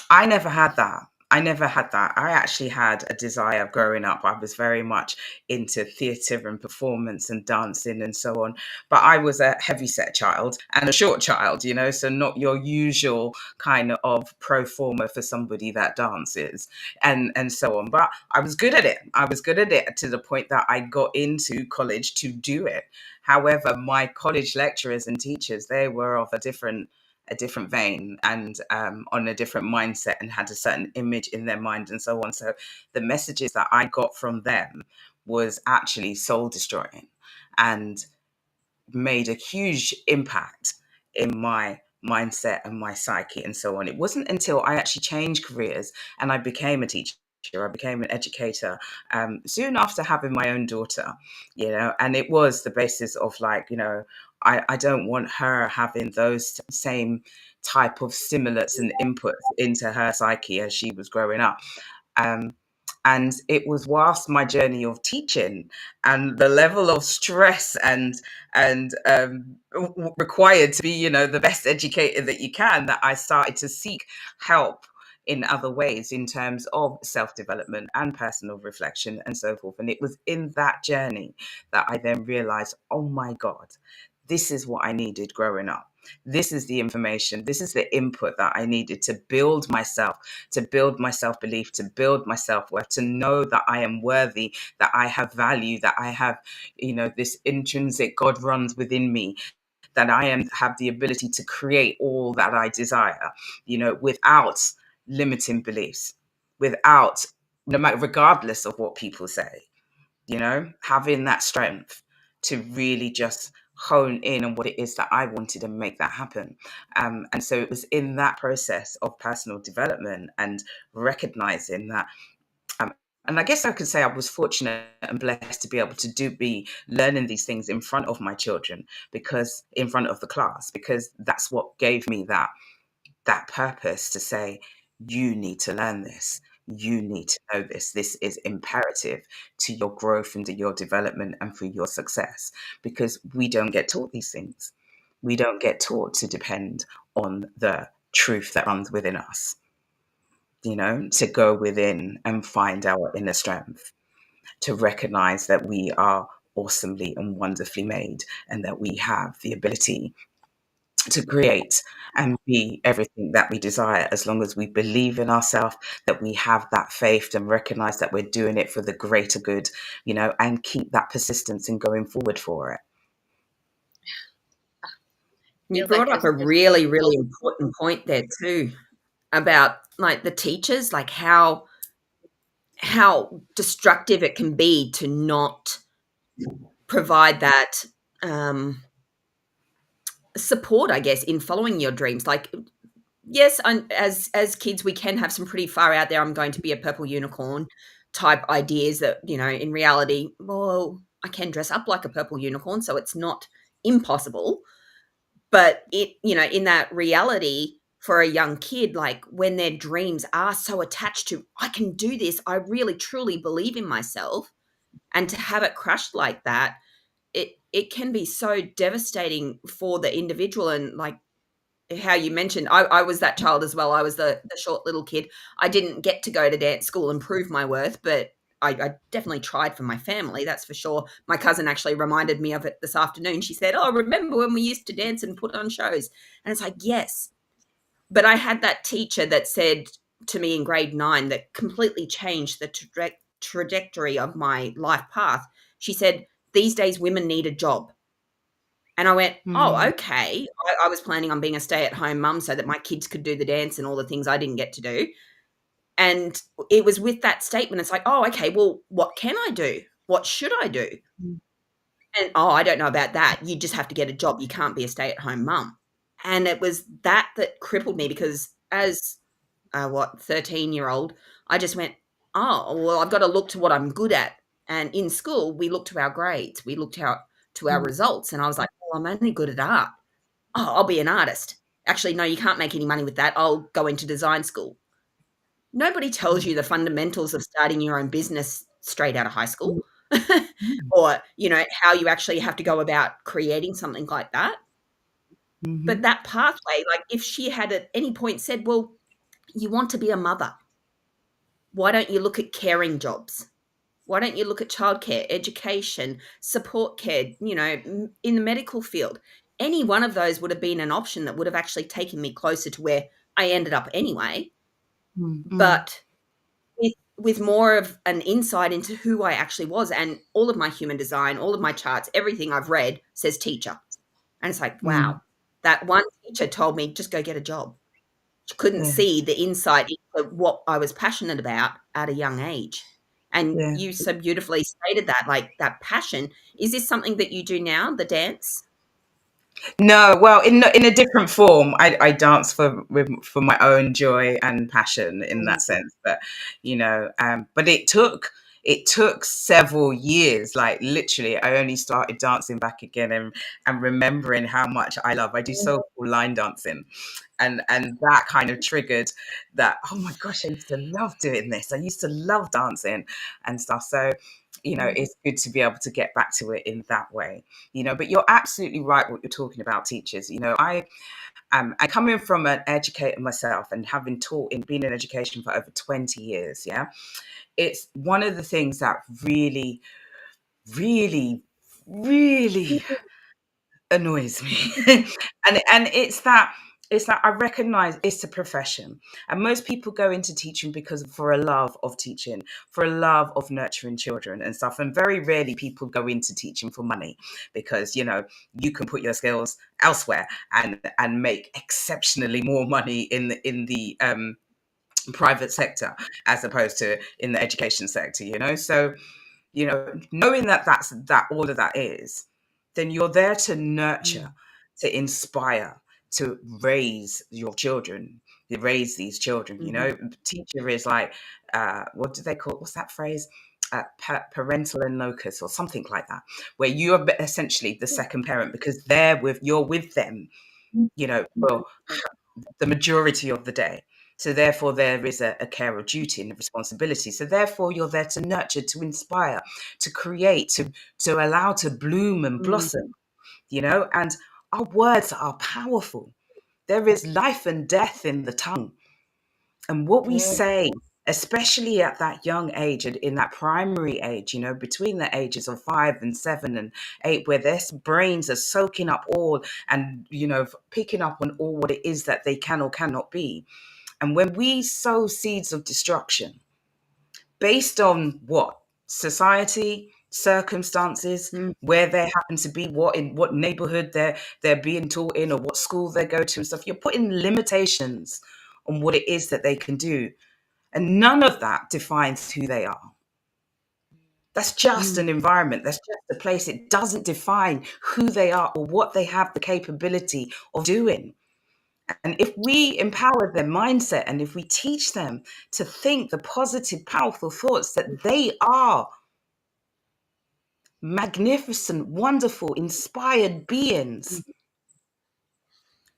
I never had that. I never had that. I actually had a desire growing up. I was very much into theatre and performance and dancing and so on. But I was a heavyset child and a short child, so not your usual kind of pro forma for somebody that dances and so on. But I was good at it. I was good at it to the point that I got into college to do it. However, my college lecturers and teachers, they were of a different vein and on a different mindset and had a certain image in their mind and so on. So the messages that I got from them was actually soul destroying and made a huge impact in my mindset and my psyche and so on. It wasn't until I actually changed careers and I became a teacher. I became an educator soon after having my own daughter, and it was the basis of like, I don't want her having those same type of stimulants and inputs into her psyche as she was growing up. Um, and it was whilst my journey of teaching and the level of stress and required to be, the best educator that you can, that I started to seek help in other ways in terms of self-development and personal reflection and so forth. And it was in that journey that I then realized, oh my God, this is what I needed growing up. This is the information, this is the input that I needed to build myself, to build my self-belief, to build my self-worth, to know that I am worthy, that I have value, that I have, this intrinsic God runs within me, that have the ability to create all that I desire, without limiting beliefs, without, no matter, regardless of what people say, having that strength to really just hone in on what it is that I wanted and make that happen. And so it was in that process of personal development and recognizing that. Um, and I guess I could say I was fortunate and blessed to be able to be learning these things in front of my children, because in front of the class, because that's what gave me that purpose to say, you need to learn this. You need to know this. This is imperative to your growth and to your development and for your success, because we don't get taught these things. We don't get taught to depend on the truth that runs within us, to go within and find our inner strength, to recognize that we are awesomely and wonderfully made and that we have the ability to create and be everything that we desire, as long as we believe in ourselves, that we have that faith and recognize that we're doing it for the greater good, and keep that persistence in going forward for it. You Feels like brought up a really, really important point there too, about like the teachers, like how destructive it can be to not provide that support, I guess, in following your dreams. Like, yes, as kids, we can have some pretty far out there, I'm going to be a purple unicorn type ideas that, in reality, well, I can dress up like a purple unicorn, so it's not impossible. But in that reality for a young kid, like when their dreams are so attached to, I can do this, I really truly believe in myself, and to have it crushed like that, it can be so devastating for the individual. And like how you mentioned, I was that child as well. I was the short little kid. I didn't get to go to dance school and prove my worth, but I definitely tried for my family, that's for sure. My cousin actually reminded me of it this afternoon. She said, "Oh, remember when we used to dance and put on shows?" And it's like, yes. But I had that teacher that said, to me in grade 9 that completely changed the trajectory of my life path. She said, "These days women need a job." And I went, "Oh, okay." I was planning on being a stay-at-home mum so that my kids could do the dance and all the things I didn't get to do. And it was with that statement, it's like, "Oh, okay, well, what can I do? What should I do?" And, "Oh, I don't know about that. You just have to get a job. You can't be a stay-at-home mum." And it was that crippled me because as 13-year-old, I just went, "Oh, well, I've got to look to what I'm good at." And in school, we looked to our grades, we looked out to our results, and I was like, "Well, I'm only good at art. Oh, I'll be an artist. Actually, no, you can't make any money with that. I'll go into design school." Nobody tells you the fundamentals of starting your own business straight out of high school, or, how you actually have to go about creating something like that. But that pathway, like, if she had at any point said, "Well, you want to be a mother. Why don't you look at caring jobs? Why don't you look at childcare, education, support care, in the medical field?" Any one of those would have been an option that would have actually taken me closer to where I ended up anyway. But with more of an insight into who I actually was, and all of my human design, all of my charts, everything I've read says teacher. And it's like, wow, that one teacher told me, just go get a job. She couldn't see the insight into what I was passionate about at a young age. And you so beautifully stated that, like, that passion. Is this something that you do now, the dance? No, well, in a different form. I dance for my own joy and passion in that sense. But but it took several years. Like, literally, I only started dancing back again and remembering how much I love. I do soulful line dancing, and that kind of triggered that. Oh my gosh, I used to love doing this. I used to love dancing and stuff. So, it's good to be able to get back to it in that way. But you're absolutely right what you're talking about, teachers. I come in from an educator myself, and having taught and been in education for over 20 years. Yeah, it's one of the things that really, really, really annoys me. and it's that I recognize it's a profession, and most people go into teaching because for a love of teaching, for a love of nurturing children and stuff. And very rarely people go into teaching for money, because you can put your skills elsewhere and make exceptionally more money in the private sector as opposed to in the education sector. So knowing that all of that is, then you're there to nurture, to inspire, to raise your children, to raise these children. Teacher is like, what do they call, what's that phrase? Parental and locus or something like that, where you are essentially the second parent, because you're with them, for the majority of the day. So therefore, there is a care of duty and a responsibility. So therefore, you're there to nurture, to inspire, to create, to allow to bloom and blossom, and our words are powerful. There is life and death in the tongue. And what we say, especially at that young age, and in that primary age, between the ages of 5 and 7 and 8, where their brains are soaking up all and, picking up on all what it is that they can or cannot be. And when we sow seeds of destruction based on what? Society, circumstances, where they happen to be, what neighborhood they're being taught in, or what school they go to and stuff, you're putting limitations on what it is that they can do. And none of that defines who they are. That's just an environment. That's just a place. It doesn't define who they are or what they have the capability of doing. And if we empower their mindset, and if we teach them to think the positive, powerful thoughts that they are magnificent, wonderful, inspired beings,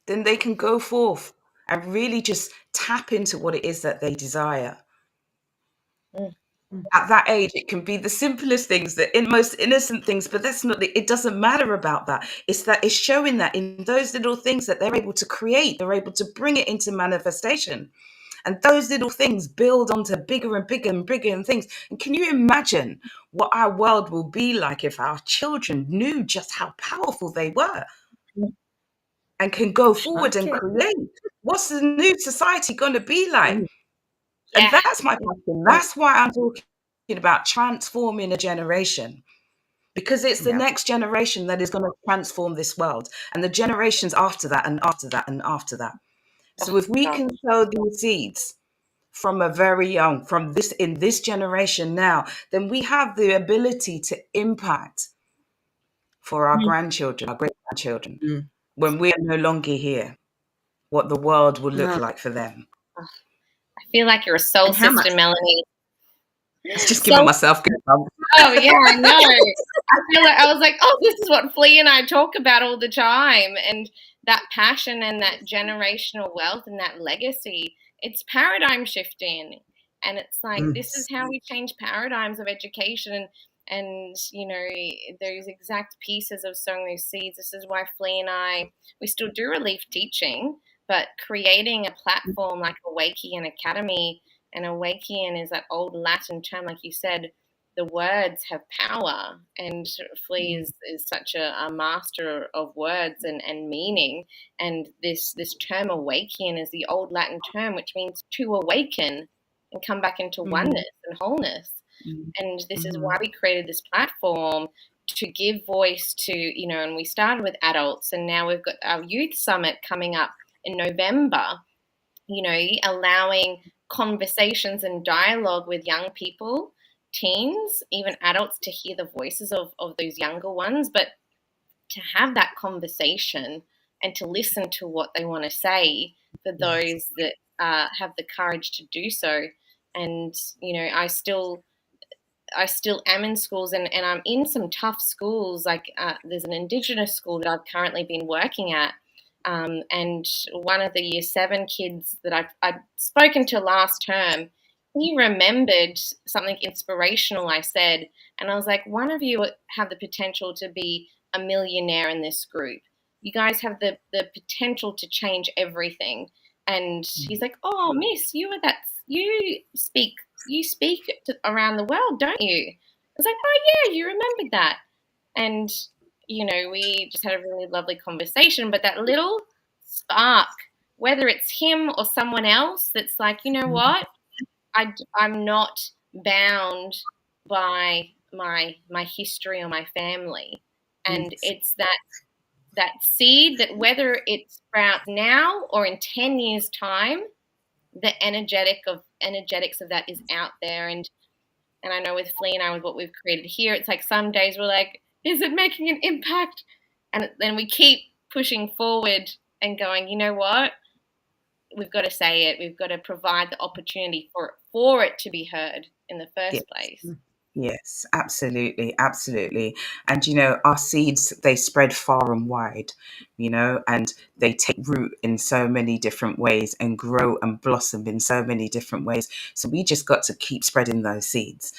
then they can go forth and really just tap into what it is that they desire. At that age, it can be the simplest things, the most innocent things, but that's not, it doesn't matter about that. It's showing that in those little things that they're able to create, they're able to bring it into manifestation. And those little things build onto bigger and bigger and bigger things. And can you imagine what our world will be like if our children knew just how powerful they were and can go forward and create? What's the new society going to be like? And Yeah. that's my passion. That's why I'm talking about transforming a generation, because it's the Yeah. next generation that is going to transform this world, and the generations after that, and after that, and after that. Oh So if we God. can sow these seeds from a very young, from this, in this generation now, then we have the ability to impact for our Mm. grandchildren, our great grandchildren, Mm. when we are no longer here, what the world will look No. like for them. I feel like you're a soul And how much sister, Melanie. It's just giving Soul. myself goosebumps. Oh yeah, I know. I feel like I was like, oh, this is what Flea and I talk about all the time, and that passion and that generational wealth and that legacy. It's paradigm shifting, and it's like this is Mm. how we change paradigms of education and those exact pieces of sowing those seeds. This is why Flea and I, we still do relief teaching, but creating a platform like Awæcnian Academy. And Awæcnian is that old Latin term, like you said, the words have power, and Flea is such a master of words and meaning. And this term Awæcnian is the old Latin term which means to awaken and come back into Mm. oneness and wholeness. Mm. And this is why Mhm. we created this platform, to give voice to, and we started with adults, and now we've got our youth summit coming up in November, allowing conversations and dialogue with young people, teens, even adults, to hear the voices of those younger ones, but to have that conversation and to listen to what they want to say for Yes. those that have the courage to do so. And, I still am in schools, and I'm in some tough schools. Like there's an Indigenous school that I've currently been working at. And one of the year 7 kids that I'd spoken to last term, he remembered something inspirational I said. And I was like, one of you have the potential to be a millionaire in this group. You guys have the potential to change everything. And he's like, oh, miss, you speak around the world, don't you? I was like, oh yeah, you remembered that. And we just had a really lovely conversation. But that little spark, whether it's him or someone else, that's like, you know Mhm. what, I'm not bound by my history or my family, and Yes. it's that seed that whether it sprouts now or in 10 years time, the energetics of that is out there. And I know with Flea and I, with what we've created here, it's like some days we're like, is it making an impact? And then we keep pushing forward and going, you know what, we've got to say it, we've got to provide the opportunity for it to be heard in the Yes. first place. Yes, absolutely, absolutely. And our seeds, they spread far and wide, and they take root in so many different ways and grow and blossom in so many different ways. So we just got to keep spreading those seeds,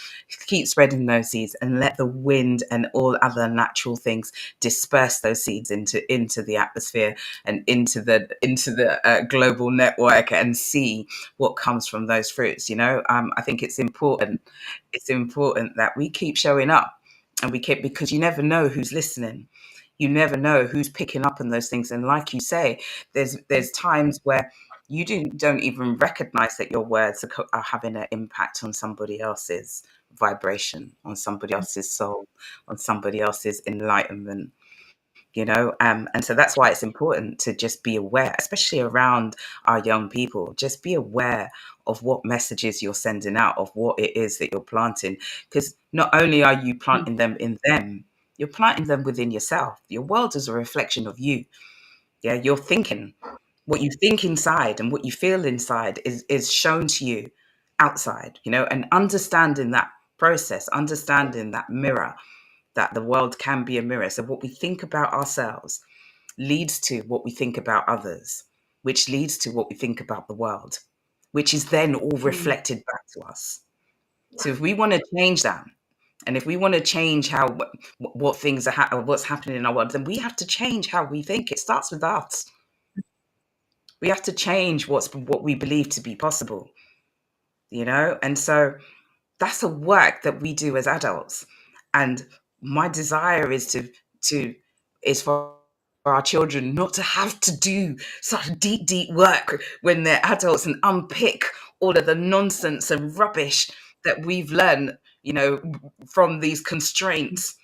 and let the wind and all other natural things disperse those seeds into the atmosphere and into the global network, and see what comes from those fruits. I think it's important that we keep showing up, and we keep, because you never know who's listening, you never know who's picking up on those things. And like you say, there's times where you don't even recognize that your words are having an impact on somebody else's vibration, on somebody else's soul, on somebody else's enlightenment. And so that's why it's important to just be aware, especially around our young people. Just be aware of what messages you're sending out, of what it is that you're planting, because not only are you planting them in them, you're planting them within yourself. Your world is a reflection of you. Yeah, you're thinking, what you think inside and what you feel inside is shown to you outside. And understanding that process, understanding that mirror, that the world can be a mirror. So what we think about ourselves leads to what we think about others, which leads to what we think about the world, which is then all Mm. reflected back to us. So if we want to change that, and if we want to change how what things are what's happening in our world, then we have to change how we think. It starts with us. We have to change what we believe to be possible. And so that's a work that we do as adults. And my desire to is for our children not to have to do such deep work when they're adults, and unpick all of the nonsense and rubbish that we've learned, from these constraints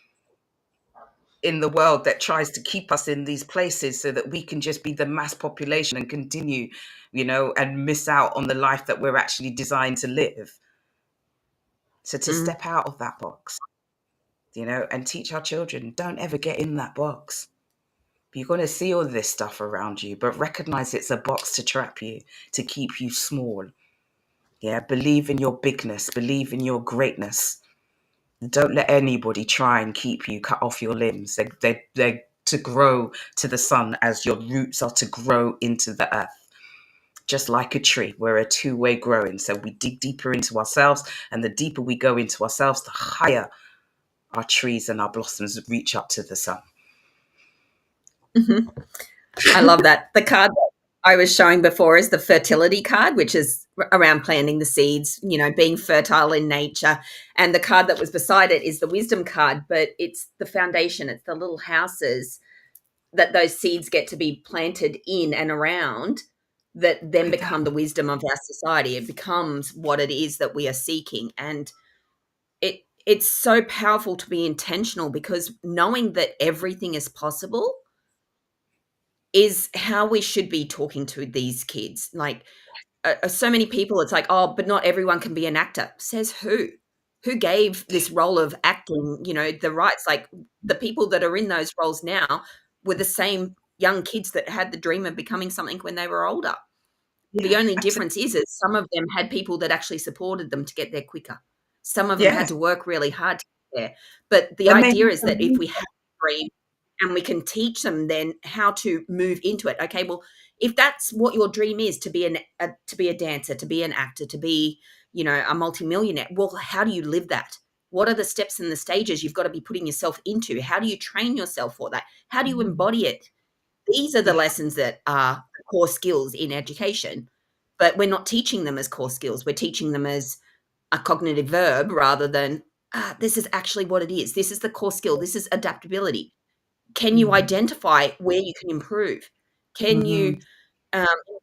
in the world that tries to keep us in these places so that we can just be the mass population and continue, and miss out on the life that we're actually designed to live. So to step out of that box, and teach our children, don't ever get in that box. You're going to see all this stuff around you, but recognize it's a box to trap you, to keep you small. Yeah, believe in your bigness, believe in your greatness. Don't let anybody try and keep you, cut off your limbs. They're to grow to the sun as your roots are to grow into the earth. Just like a tree, we're a two-way growing. So we dig deeper into ourselves, and the deeper we go into ourselves, the higher our trees and our blossoms reach up to the sun. I love that. The card that I was showing before is the fertility card, which is around planting the seeds, being fertile in nature. And the card that was beside it is the wisdom card, but it's the foundation. It's the little houses that those seeds get to be planted in and around that then become the wisdom of our society. It becomes what it is that we are seeking. And it's so powerful to be intentional, because knowing that everything is possible is how we should be talking to these kids. Like, so many people, it's like, oh, but not everyone can be an actor. Says who? Who gave this role of acting, the rights? Like, the people that are in those roles now were the same young kids that had the dream of becoming something when they were older. The Yeah, only absolutely. difference is some of them had people that actually supported them to get there quicker. Some of them had Yes. to work really hard to get there. But the There may idea be is some that if we have a dream and we can teach them then how to move into it. Okay, well, if that's what your dream is, to be a dancer, to be an actor, to be, a multimillionaire, well, how do you live that? What are the steps and the stages you've got to be putting yourself into? How do you train yourself for that? How do you embody it? These are the Yeah. lessons that are core skills in education, but we're not teaching them as core skills. We're teaching them as a cognitive verb rather than, this is actually what it is. This is the core skill. This is adaptability. Can you identify where you can improve? Can you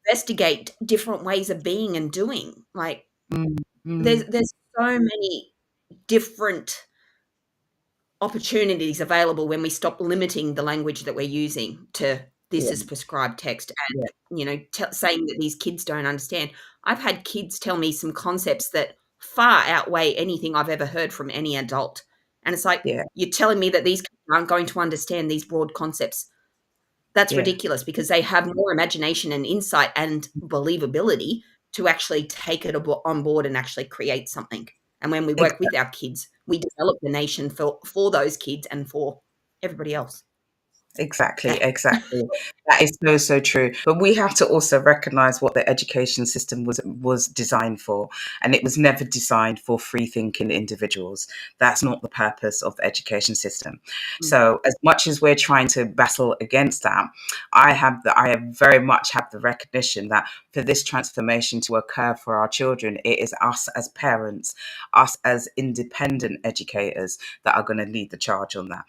investigate different ways of being and doing? Like, there's so many different opportunities available when we stop limiting the language that we're using to this is prescribed text and, saying that these kids don't understand. I've had kids tell me some concepts that far outweigh anything I've ever heard from any adult. And it's like, Yeah. you're telling me that these kids aren't going to understand these broad concepts. That's Yeah. ridiculous, because they have more imagination and insight and believability to actually take it on board and actually create something. And when we work with our kids, we develop the nation for those kids and for everybody else. Exactly, Yeah. exactly. That is so, so true. But we have to also recognize what the education system was designed for. And it was never designed for free thinking individuals. That's not the purpose of the education system. So as much as we're trying to battle against that, I very much have the recognition that for this transformation to occur for our children, it is us as parents, us as independent educators that are going to lead the charge on that.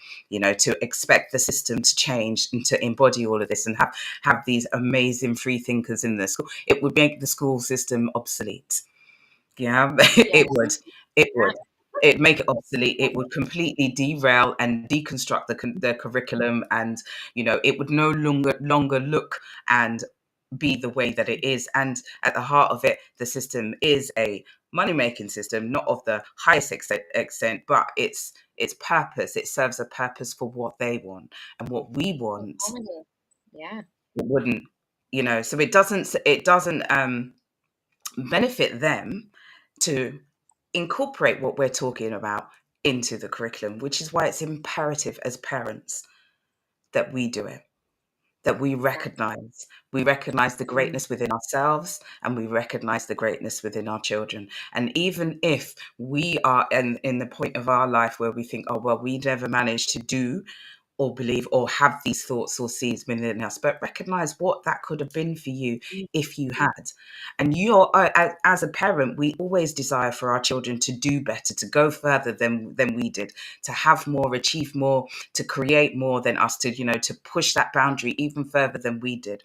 To expect the system to change and to embody all of this and have these amazing free thinkers in the school, it would make the school system obsolete. Yeah, it would. It would. It'd make it obsolete. It would completely derail and deconstruct the curriculum, and it would no longer look and be the way that it is. And at the heart of it, the system is a money-making system, not of the highest extent, but its purpose. It serves a purpose for what they want, and what we want, Yeah. it wouldn't. So it doesn't benefit them to incorporate what we're talking about into the curriculum, which is why it's imperative as parents that we do it, that we recognize the greatness within ourselves, and we recognize the greatness within our children. And even if we are in the point of our life where we think, oh well, we never managed to do or believe or have these thoughts or seeds within us, but recognize what that could have been for you if you had. And as a parent, we always desire for our children to do better, to go further than we did, to have more, achieve more, to create more than us, to to push that boundary even further than we did.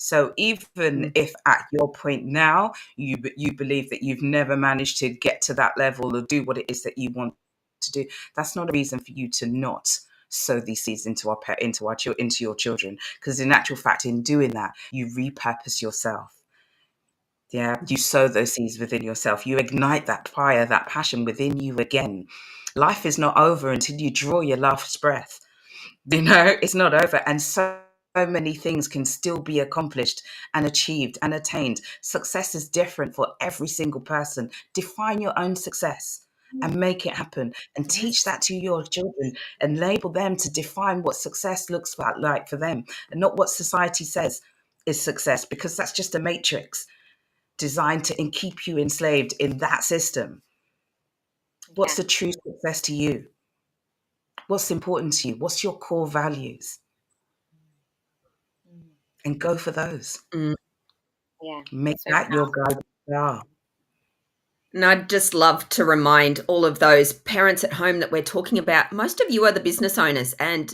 So even if at your point now you believe that you've never managed to get to that level or do what it is that you want to do, that's not a reason for you to not sow these seeds into into your children. Because in actual fact, in doing that, you repurpose yourself. Yeah, you sow those seeds within yourself. You ignite that fire, that passion within you again. Life is not over until you draw your last breath. It's not over. And so many things can still be accomplished and achieved and attained. Success is different for every single person. Define your own success and make it happen, and teach that to your children, and enable them to define what success looks like for them, and not what society says is success, because that's just a matrix designed to keep you enslaved in that system. What's the true success to you? What's important to you? What's your core values? And go for those. Yeah. Make So that your guiding star. And I'd just love to remind all of those parents at home that we're talking about, most of you are the business owners. And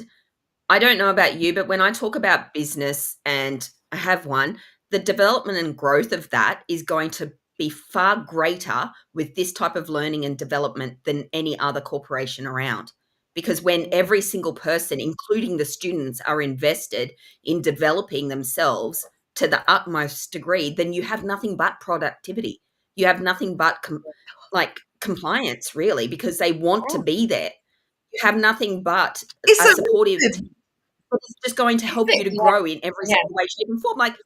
I don't know about you, but when I talk about business, and I have one, the development and growth of that is going to be far greater with this type of learning and development than any other corporation around. Because when every single person, including the students, are invested in developing themselves to the utmost degree, then you have nothing but productivity. You have nothing but compliance, really, because they want to be there. You have nothing but It's a a supportive team. It's just going to help you to Yeah. grow in every Yeah. single way, shape, and form. Like,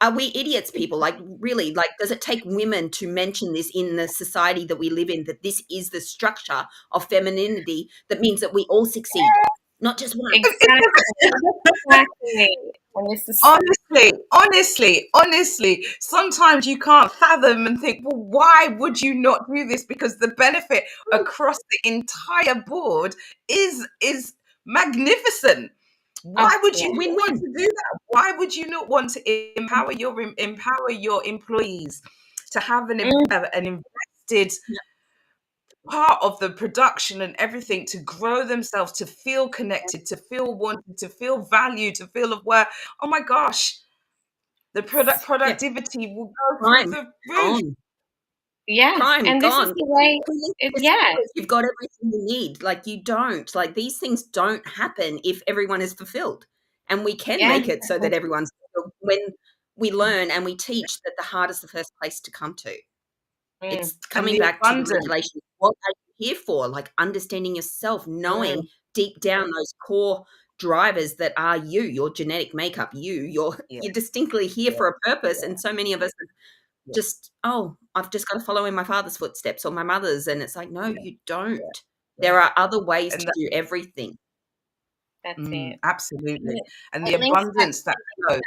are we idiots, people? Like, really, like, does it take women to mention this in the society that we live in, that this is the structure of femininity that means that we all succeed, not just one? Exactly. And this is honestly, sometimes you can't fathom and think, well, why would you not do this? Because the benefit across the entire board is magnificent. Why would you not want to do that? Why would you not want to empower your employees to have an invested part of the production and everything, to grow themselves, to feel connected, to feel wanted, to feel valued, to feel of worth? Oh my gosh, the productivity will go through Crime the roof. gone. Yeah. Crime And this is gone. the way You've got everything you need. Like, you don't. Like, these things don't happen if everyone is fulfilled. And we can make it so that everyone's fulfilled when we learn and we teach that the heart is the first place to come to. It's And coming the back to the abundance. regulation. What are you here for? Like, understanding yourself, knowing deep down those core drivers that are you, your genetic makeup, you're distinctly here for a purpose. And so many of us have just, I've just got to follow in my father's footsteps or my mother's. And it's like, no, you don't. There are other ways to do everything. That's it. Absolutely. And the It links back abundance that flows.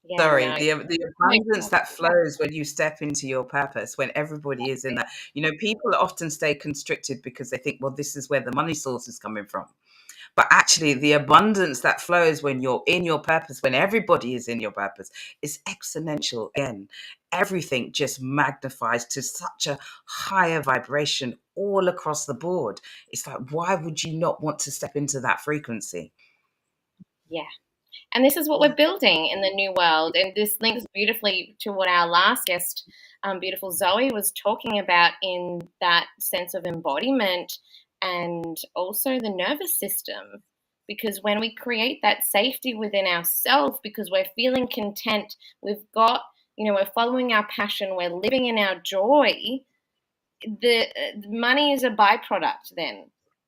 Yeah, Sorry, no. the abundance that flows when you step into your purpose, when everybody is in that. People often stay constricted because they think, well, this is where the money source is coming from. But actually, the abundance that flows when you're in your purpose, when everybody is in your purpose, is exponential. Again, everything just magnifies to such a higher vibration all across the board. It's like, why would you not want to step into that frequency? Yeah. And this is what we're building in the new world. And this links beautifully to what our last guest, beautiful Zoe, was talking about, in that sense of embodiment and also the nervous system. Because when we create that safety within ourselves, because we're feeling content, we've got, we're following our passion, we're living in our joy, the money is a byproduct then,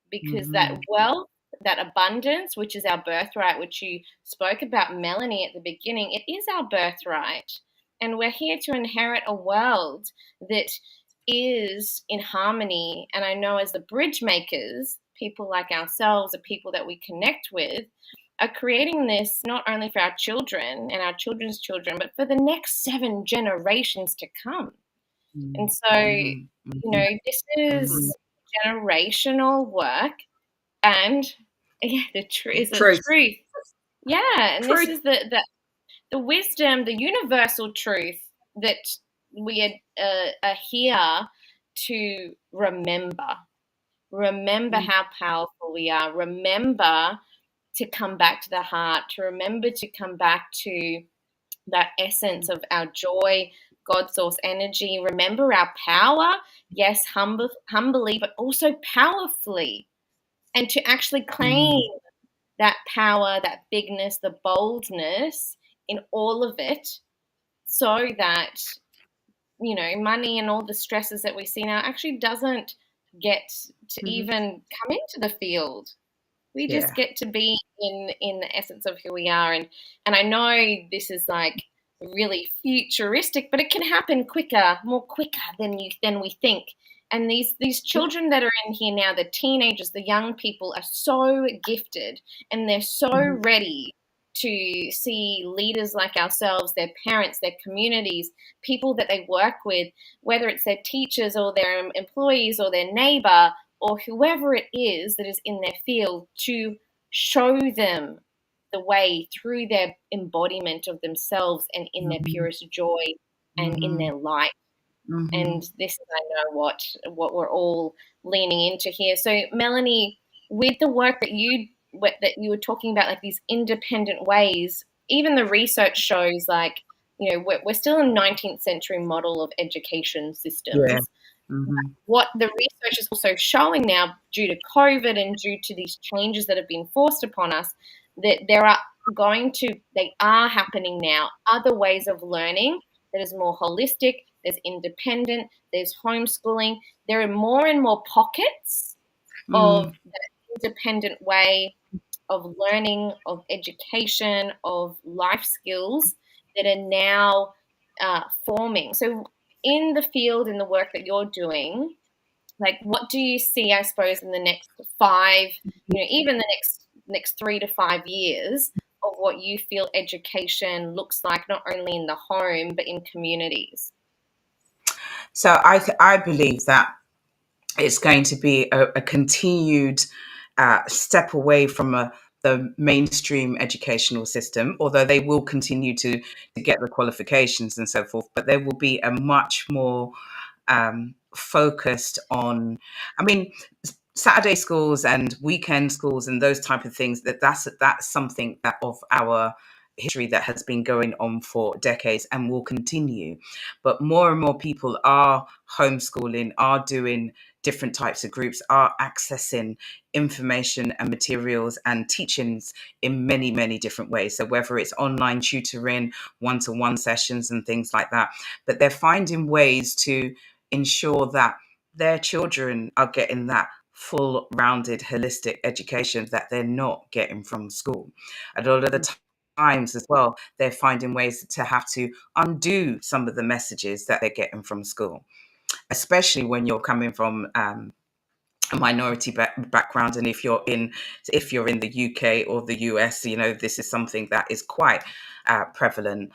because that wealth, that abundance, which is our birthright, which you spoke about, Melanie, at the beginning, it is our birthright. And we're here to inherit a world that is in harmony. And I know, as the bridge makers, people like ourselves, the people that we connect with, are creating this not only for our children and our children's children, but for the next 7 generations to come. And so, this is generational work, and the truth is the truth. Yeah, and this is the wisdom, the universal truth that we are here to remember. Remember how powerful we are. Remember to come back to the heart, to remember to come back to that essence of our joy, God source energy. Remember our power, yes, humbly, but also powerfully. And to actually claim that power, that bigness, the boldness in all of it, so that, you know, money and all the stresses that we see now actually doesn't get to even come into the field. We just Yeah. get to be in the essence of who we are. And I know this is like really futuristic, but it can happen more quicker than we think. And these children that are in here now, the teenagers, the young people, are so gifted, and they're so ready to see leaders like ourselves, their parents, their communities, people that they work with, whether it's their teachers or their employees or their neighbor or whoever it is that is in their field, to show them the way through their embodiment of themselves and in their purest joy and in their light. And this is, I know, what we're all leaning into here. So, Melanie, with the work that you were talking about, like these independent ways, even the research shows, like, you know, we're still in 19th century model of education systems. Yeah. Mm-hmm. What the research is also showing now, due to COVID and due to these changes that have been forced upon us, that they are happening now, other ways of learning that is more holistic, there's independent, there's homeschooling. There are more and more pockets of that independent way of learning, of education, of life skills that are now forming. So in the field, in the work that you're doing, like, what do you see, I suppose, in the next 5, you know, even the next 3 to 5 years, of what you feel education looks like, not only in the home, but in communities? So I believe that it's going to be a continued step away from the mainstream educational system, although they will continue to get the qualifications and so forth, but there will be a much more focused on, I mean, Saturday schools and weekend schools and those type of things, that's something that of our history that has been going on for decades and will continue. But more and more people are homeschooling, are doing different types of groups, are accessing information and materials and teachings in many, many different ways. So whether it's online tutoring, one-to-one sessions and things like that, but they're finding ways to ensure that their children are getting that full rounded holistic education that they're not getting from school. And a lot of the times as well, they're finding ways to have to undo some of the messages that they're getting from school, especially when you're coming from a minority background. And if you're in the UK or the US, you know, this is something that is quite prevalent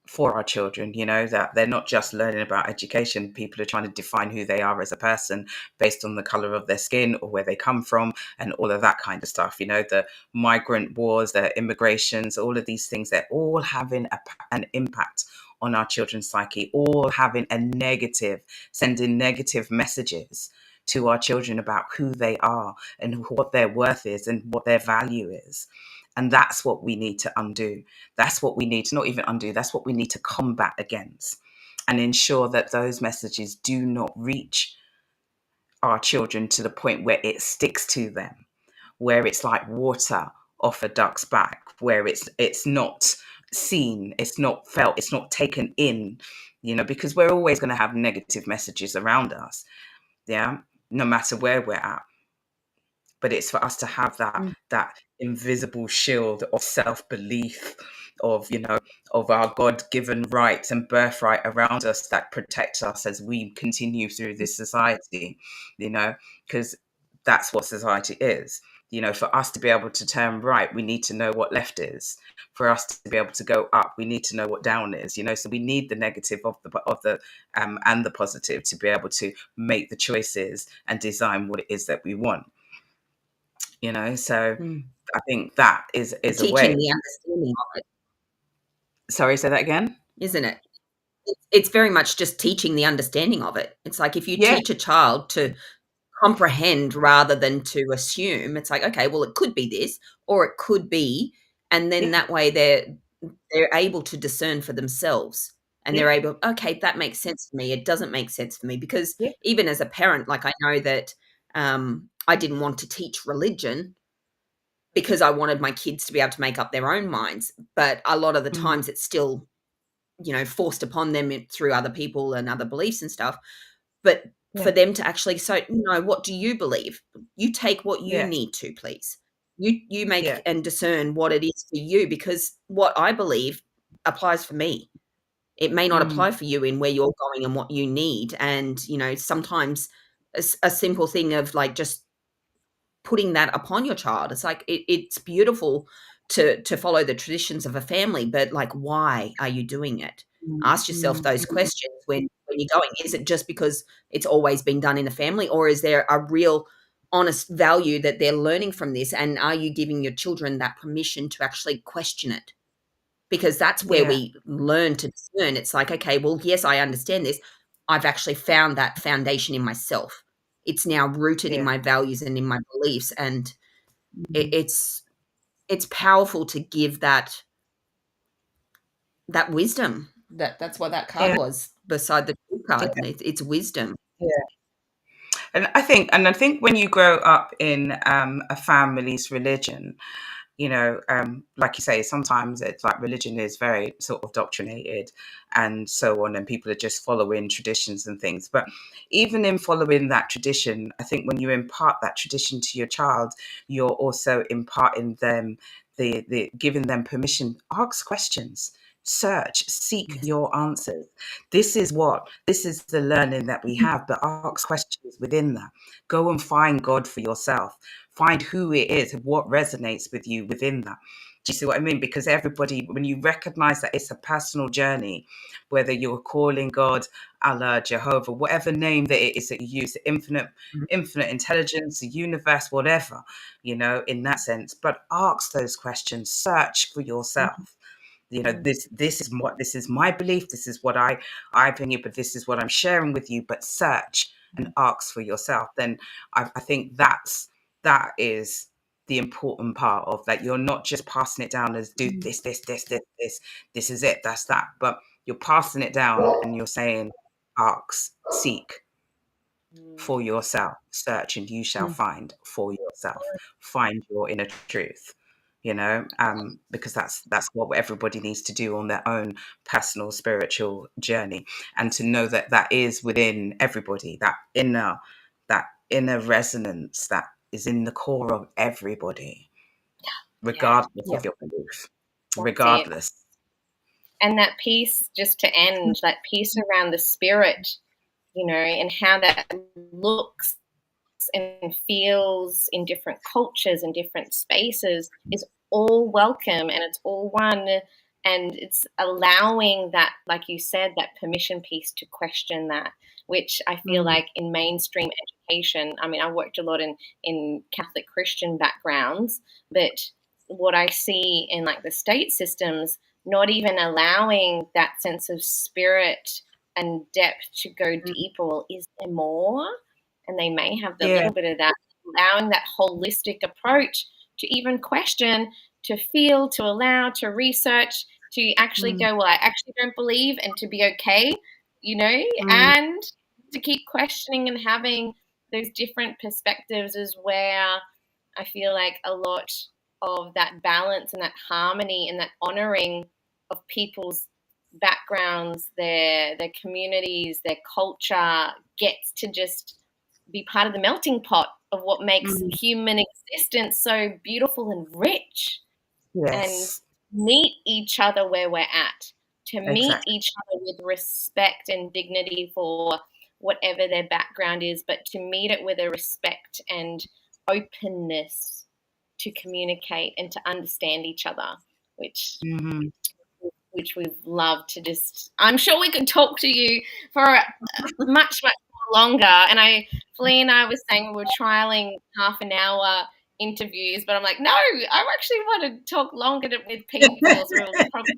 for our children, you know, that they're not just learning about education. People are trying to define who they are as a person based on the color of their skin or where they come from and all of that kind of stuff. You know, the migrant wars, the immigrations, all of these things, they're all having an impact on our children's psyche, all having sending negative messages to our children about who they are and what their worth is and what their value is. And that's what we need to undo. That's what we need to not even undo. That's what we need to combat against and ensure that those messages do not reach our children to the point where it sticks to them, where it's like water off a duck's back, where it's not seen, it's not felt, it's not taken in, you know, because we're always going to have negative messages around us. Yeah. No matter where we're at. But it's for us to have that invisible shield of self-belief, of, you know, of our God-given rights and birthright around us that protects us as we continue through this society, you know, because that's what society is. You know, for us to be able to turn right, we need to know what left is. For us to be able to go up, we need to know what down is. You know, so we need the negative of the and the positive to be able to make the choices and design what it is that we want. You know, so I think that is a teaching way. the understanding of it, Sorry, say that again. isn't it? It's very much just teaching the understanding of it. It's like if you Yeah, teach a child to comprehend rather than to assume, it's like, okay, well, it could be this or it could be, and then yeah, that way they're able to discern for themselves, and Yeah, they're able, okay, that makes sense for me. It doesn't make sense for me, because yeah, even as a parent, like I know that I didn't want to teach religion because I wanted my kids to be able to make up their own minds. But a lot of the mm, times it's still, forced upon them through other people and other beliefs and stuff. But yeah, for them to actually say, no, what do you believe? You take what you yes, need to, please. You make yeah, and discern what it is for you, because what I believe applies for me. It may not mm, apply for you in where you're going and what you need. And, sometimes a simple thing of like just putting that upon your child. It's like it's beautiful to follow the traditions of a family, but like, why are you doing it? mm, Ask yourself mm, those mm, questions when you're going. Is it just because it's always been done in the family, or is there a real honest value that they're learning from this? And are you giving your children that permission to actually question it? Because that's where yeah, we learn to discern. It's like, okay, well, yes, I understand this. I've actually found that foundation in myself. It's now rooted in yeah, my values and in my beliefs, and mm, it's powerful to give that wisdom. That's what that card yeah, was beside the true yeah, card. It's wisdom. yeah. And I think when you grow up in a family's religion, like you say, sometimes it's like religion is very sort of doctrinated and so on, and people are just following traditions and things. But even in following that tradition, I think when you impart that tradition to your child, you're also imparting them the giving them permission. Ask questions, search, seek Yes. your answers. This is the learning that we have, but ask questions within that. Go and find God for yourself. Find who it is, what resonates with you within that. Do you see what I mean? Because everybody, when you recognize that it's a personal journey, whether you're calling God, Allah, Jehovah, whatever name that it is that you use, the infinite intelligence, the universe, whatever, in that sense. But ask those questions, search for yourself. Mm, This is my belief, this is what I think, but this is what I'm sharing with you. But search and ask for yourself. Then I think that is the important part of that. You're not just passing it down as do mm, this is it, that's that, but you're passing it down and you're saying ask, seek mm, for yourself, search and you shall mm. find for yourself. Find your inner truth, because that's what everybody needs to do on their own personal spiritual journey, and to know that that is within everybody, that inner resonance that is in the core of everybody, Yeah, regardless Yeah. of your belief, that's it. regardless. And that piece, just to end, that piece around the spirit, and how that looks and feels in different cultures and different spaces is all welcome, and it's all one. And it's allowing that, like you said, that permission piece to question that, which I feel Mm, like in mainstream education, I mean, I worked a lot in Catholic Christian backgrounds, but what I see in like the state systems, not even allowing that sense of spirit and depth to go mm, deeper. Well, is there more? And they may have the yeah. little bit of that, allowing that holistic approach to even question, to feel, to allow, to research, to actually Mm, go, well, I actually don't believe, and to be okay, mm, and to keep questioning and having those different perspectives is where I feel like a lot of that balance and that harmony and that honoring of people's backgrounds, their communities, their culture gets to just be part of the melting pot of what makes mm, human existence so beautiful and rich, and yes, meet each other where we're at, to meet exactly. each other with respect and dignity for whatever their background is, but to meet it with a respect and openness to communicate and to understand each other, which Hmm. which we've loved to just. I'm sure we could talk to you for much, much longer. And Flea and I was saying we were trialing half an hour interviews, but I'm like, no, I actually want to talk longer with people, so we'll probably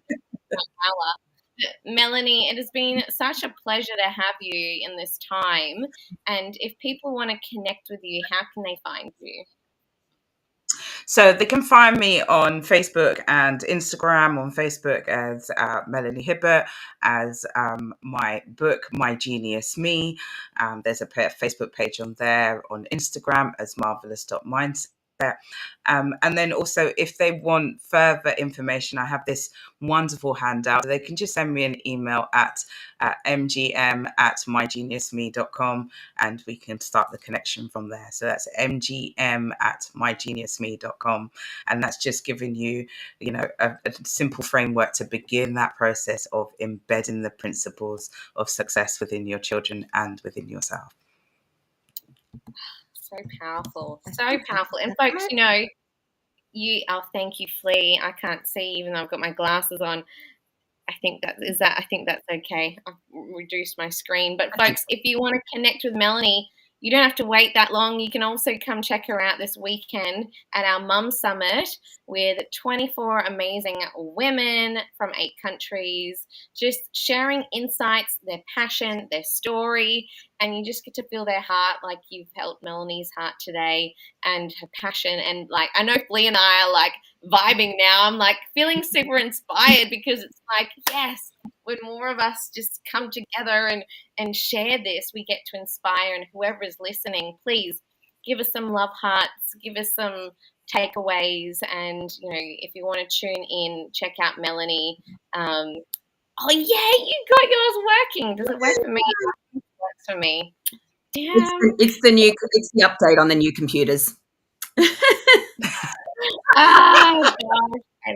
do an hour. But Melanie, it has been such a pleasure to have you in this time. And if people want to connect with you, how can they find you? So they can find me on Facebook and Instagram. On Facebook as Melanie Hibbert, as my book, My Genius Me. There's a Facebook page on there, on Instagram as marvelous.mindset. And then also, if they want further information, I have this wonderful handout. They can just send me an email at mgm@mygeniusme.com, and we can start the connection from there. So that's mgm@mygeniusme.com, and that's just giving you, a simple framework to begin that process of embedding the principles of success within your children and within yourself. So powerful, so powerful. And folks, thank you, Flea. I can't see even though I've got my glasses on. I think that's okay. I've reduced my screen. But folks, if you want to connect with Melanie, you don't have to wait that long. You can also come check her out this weekend at our Mum Summit with 24 amazing women from 8 countries, just sharing insights, their passion, their story, and you just get to feel their heart like you've felt Melanie's heart today and her passion. And like, I know Flea and I are like vibing now. I'm like feeling super inspired because it's like, yes, when more of us just come together and share this, we get to inspire. And whoever is listening, please give us some love hearts, give us some takeaways. And, if you want to tune in, check out Melanie. Oh, yeah, you got yours working. Does it work for me? It works for me. Damn. It's the update on the new computers. Gosh, I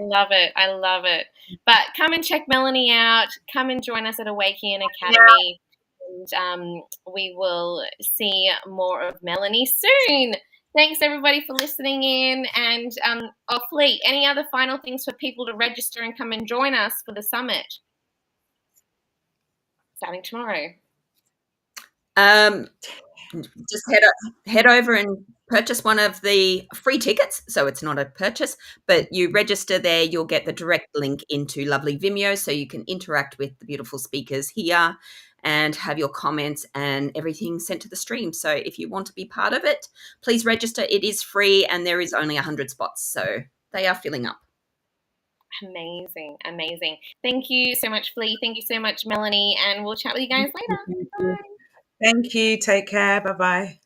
love it. I love it. But come and check Melanie out. Come and join us at Awæcnian Academy. And we will see more of Melanie soon. Thanks, everybody, for listening in. And, Flea, any other final things for people to register and come and join us for the summit? Starting tomorrow. Just head over and purchase one of the free tickets. So it's not a purchase, but you register there. You'll get the direct link into lovely Vimeo so you can interact with the beautiful speakers here and have your comments and everything sent to the stream. So if you want to be part of it, please register. It is free and there is only 100 spots. So they are filling up. Amazing. Thank you so much, Flea. Thank you so much, Melanie. And we'll chat with you guys later. Bye. Thank you. Take care. Bye-bye.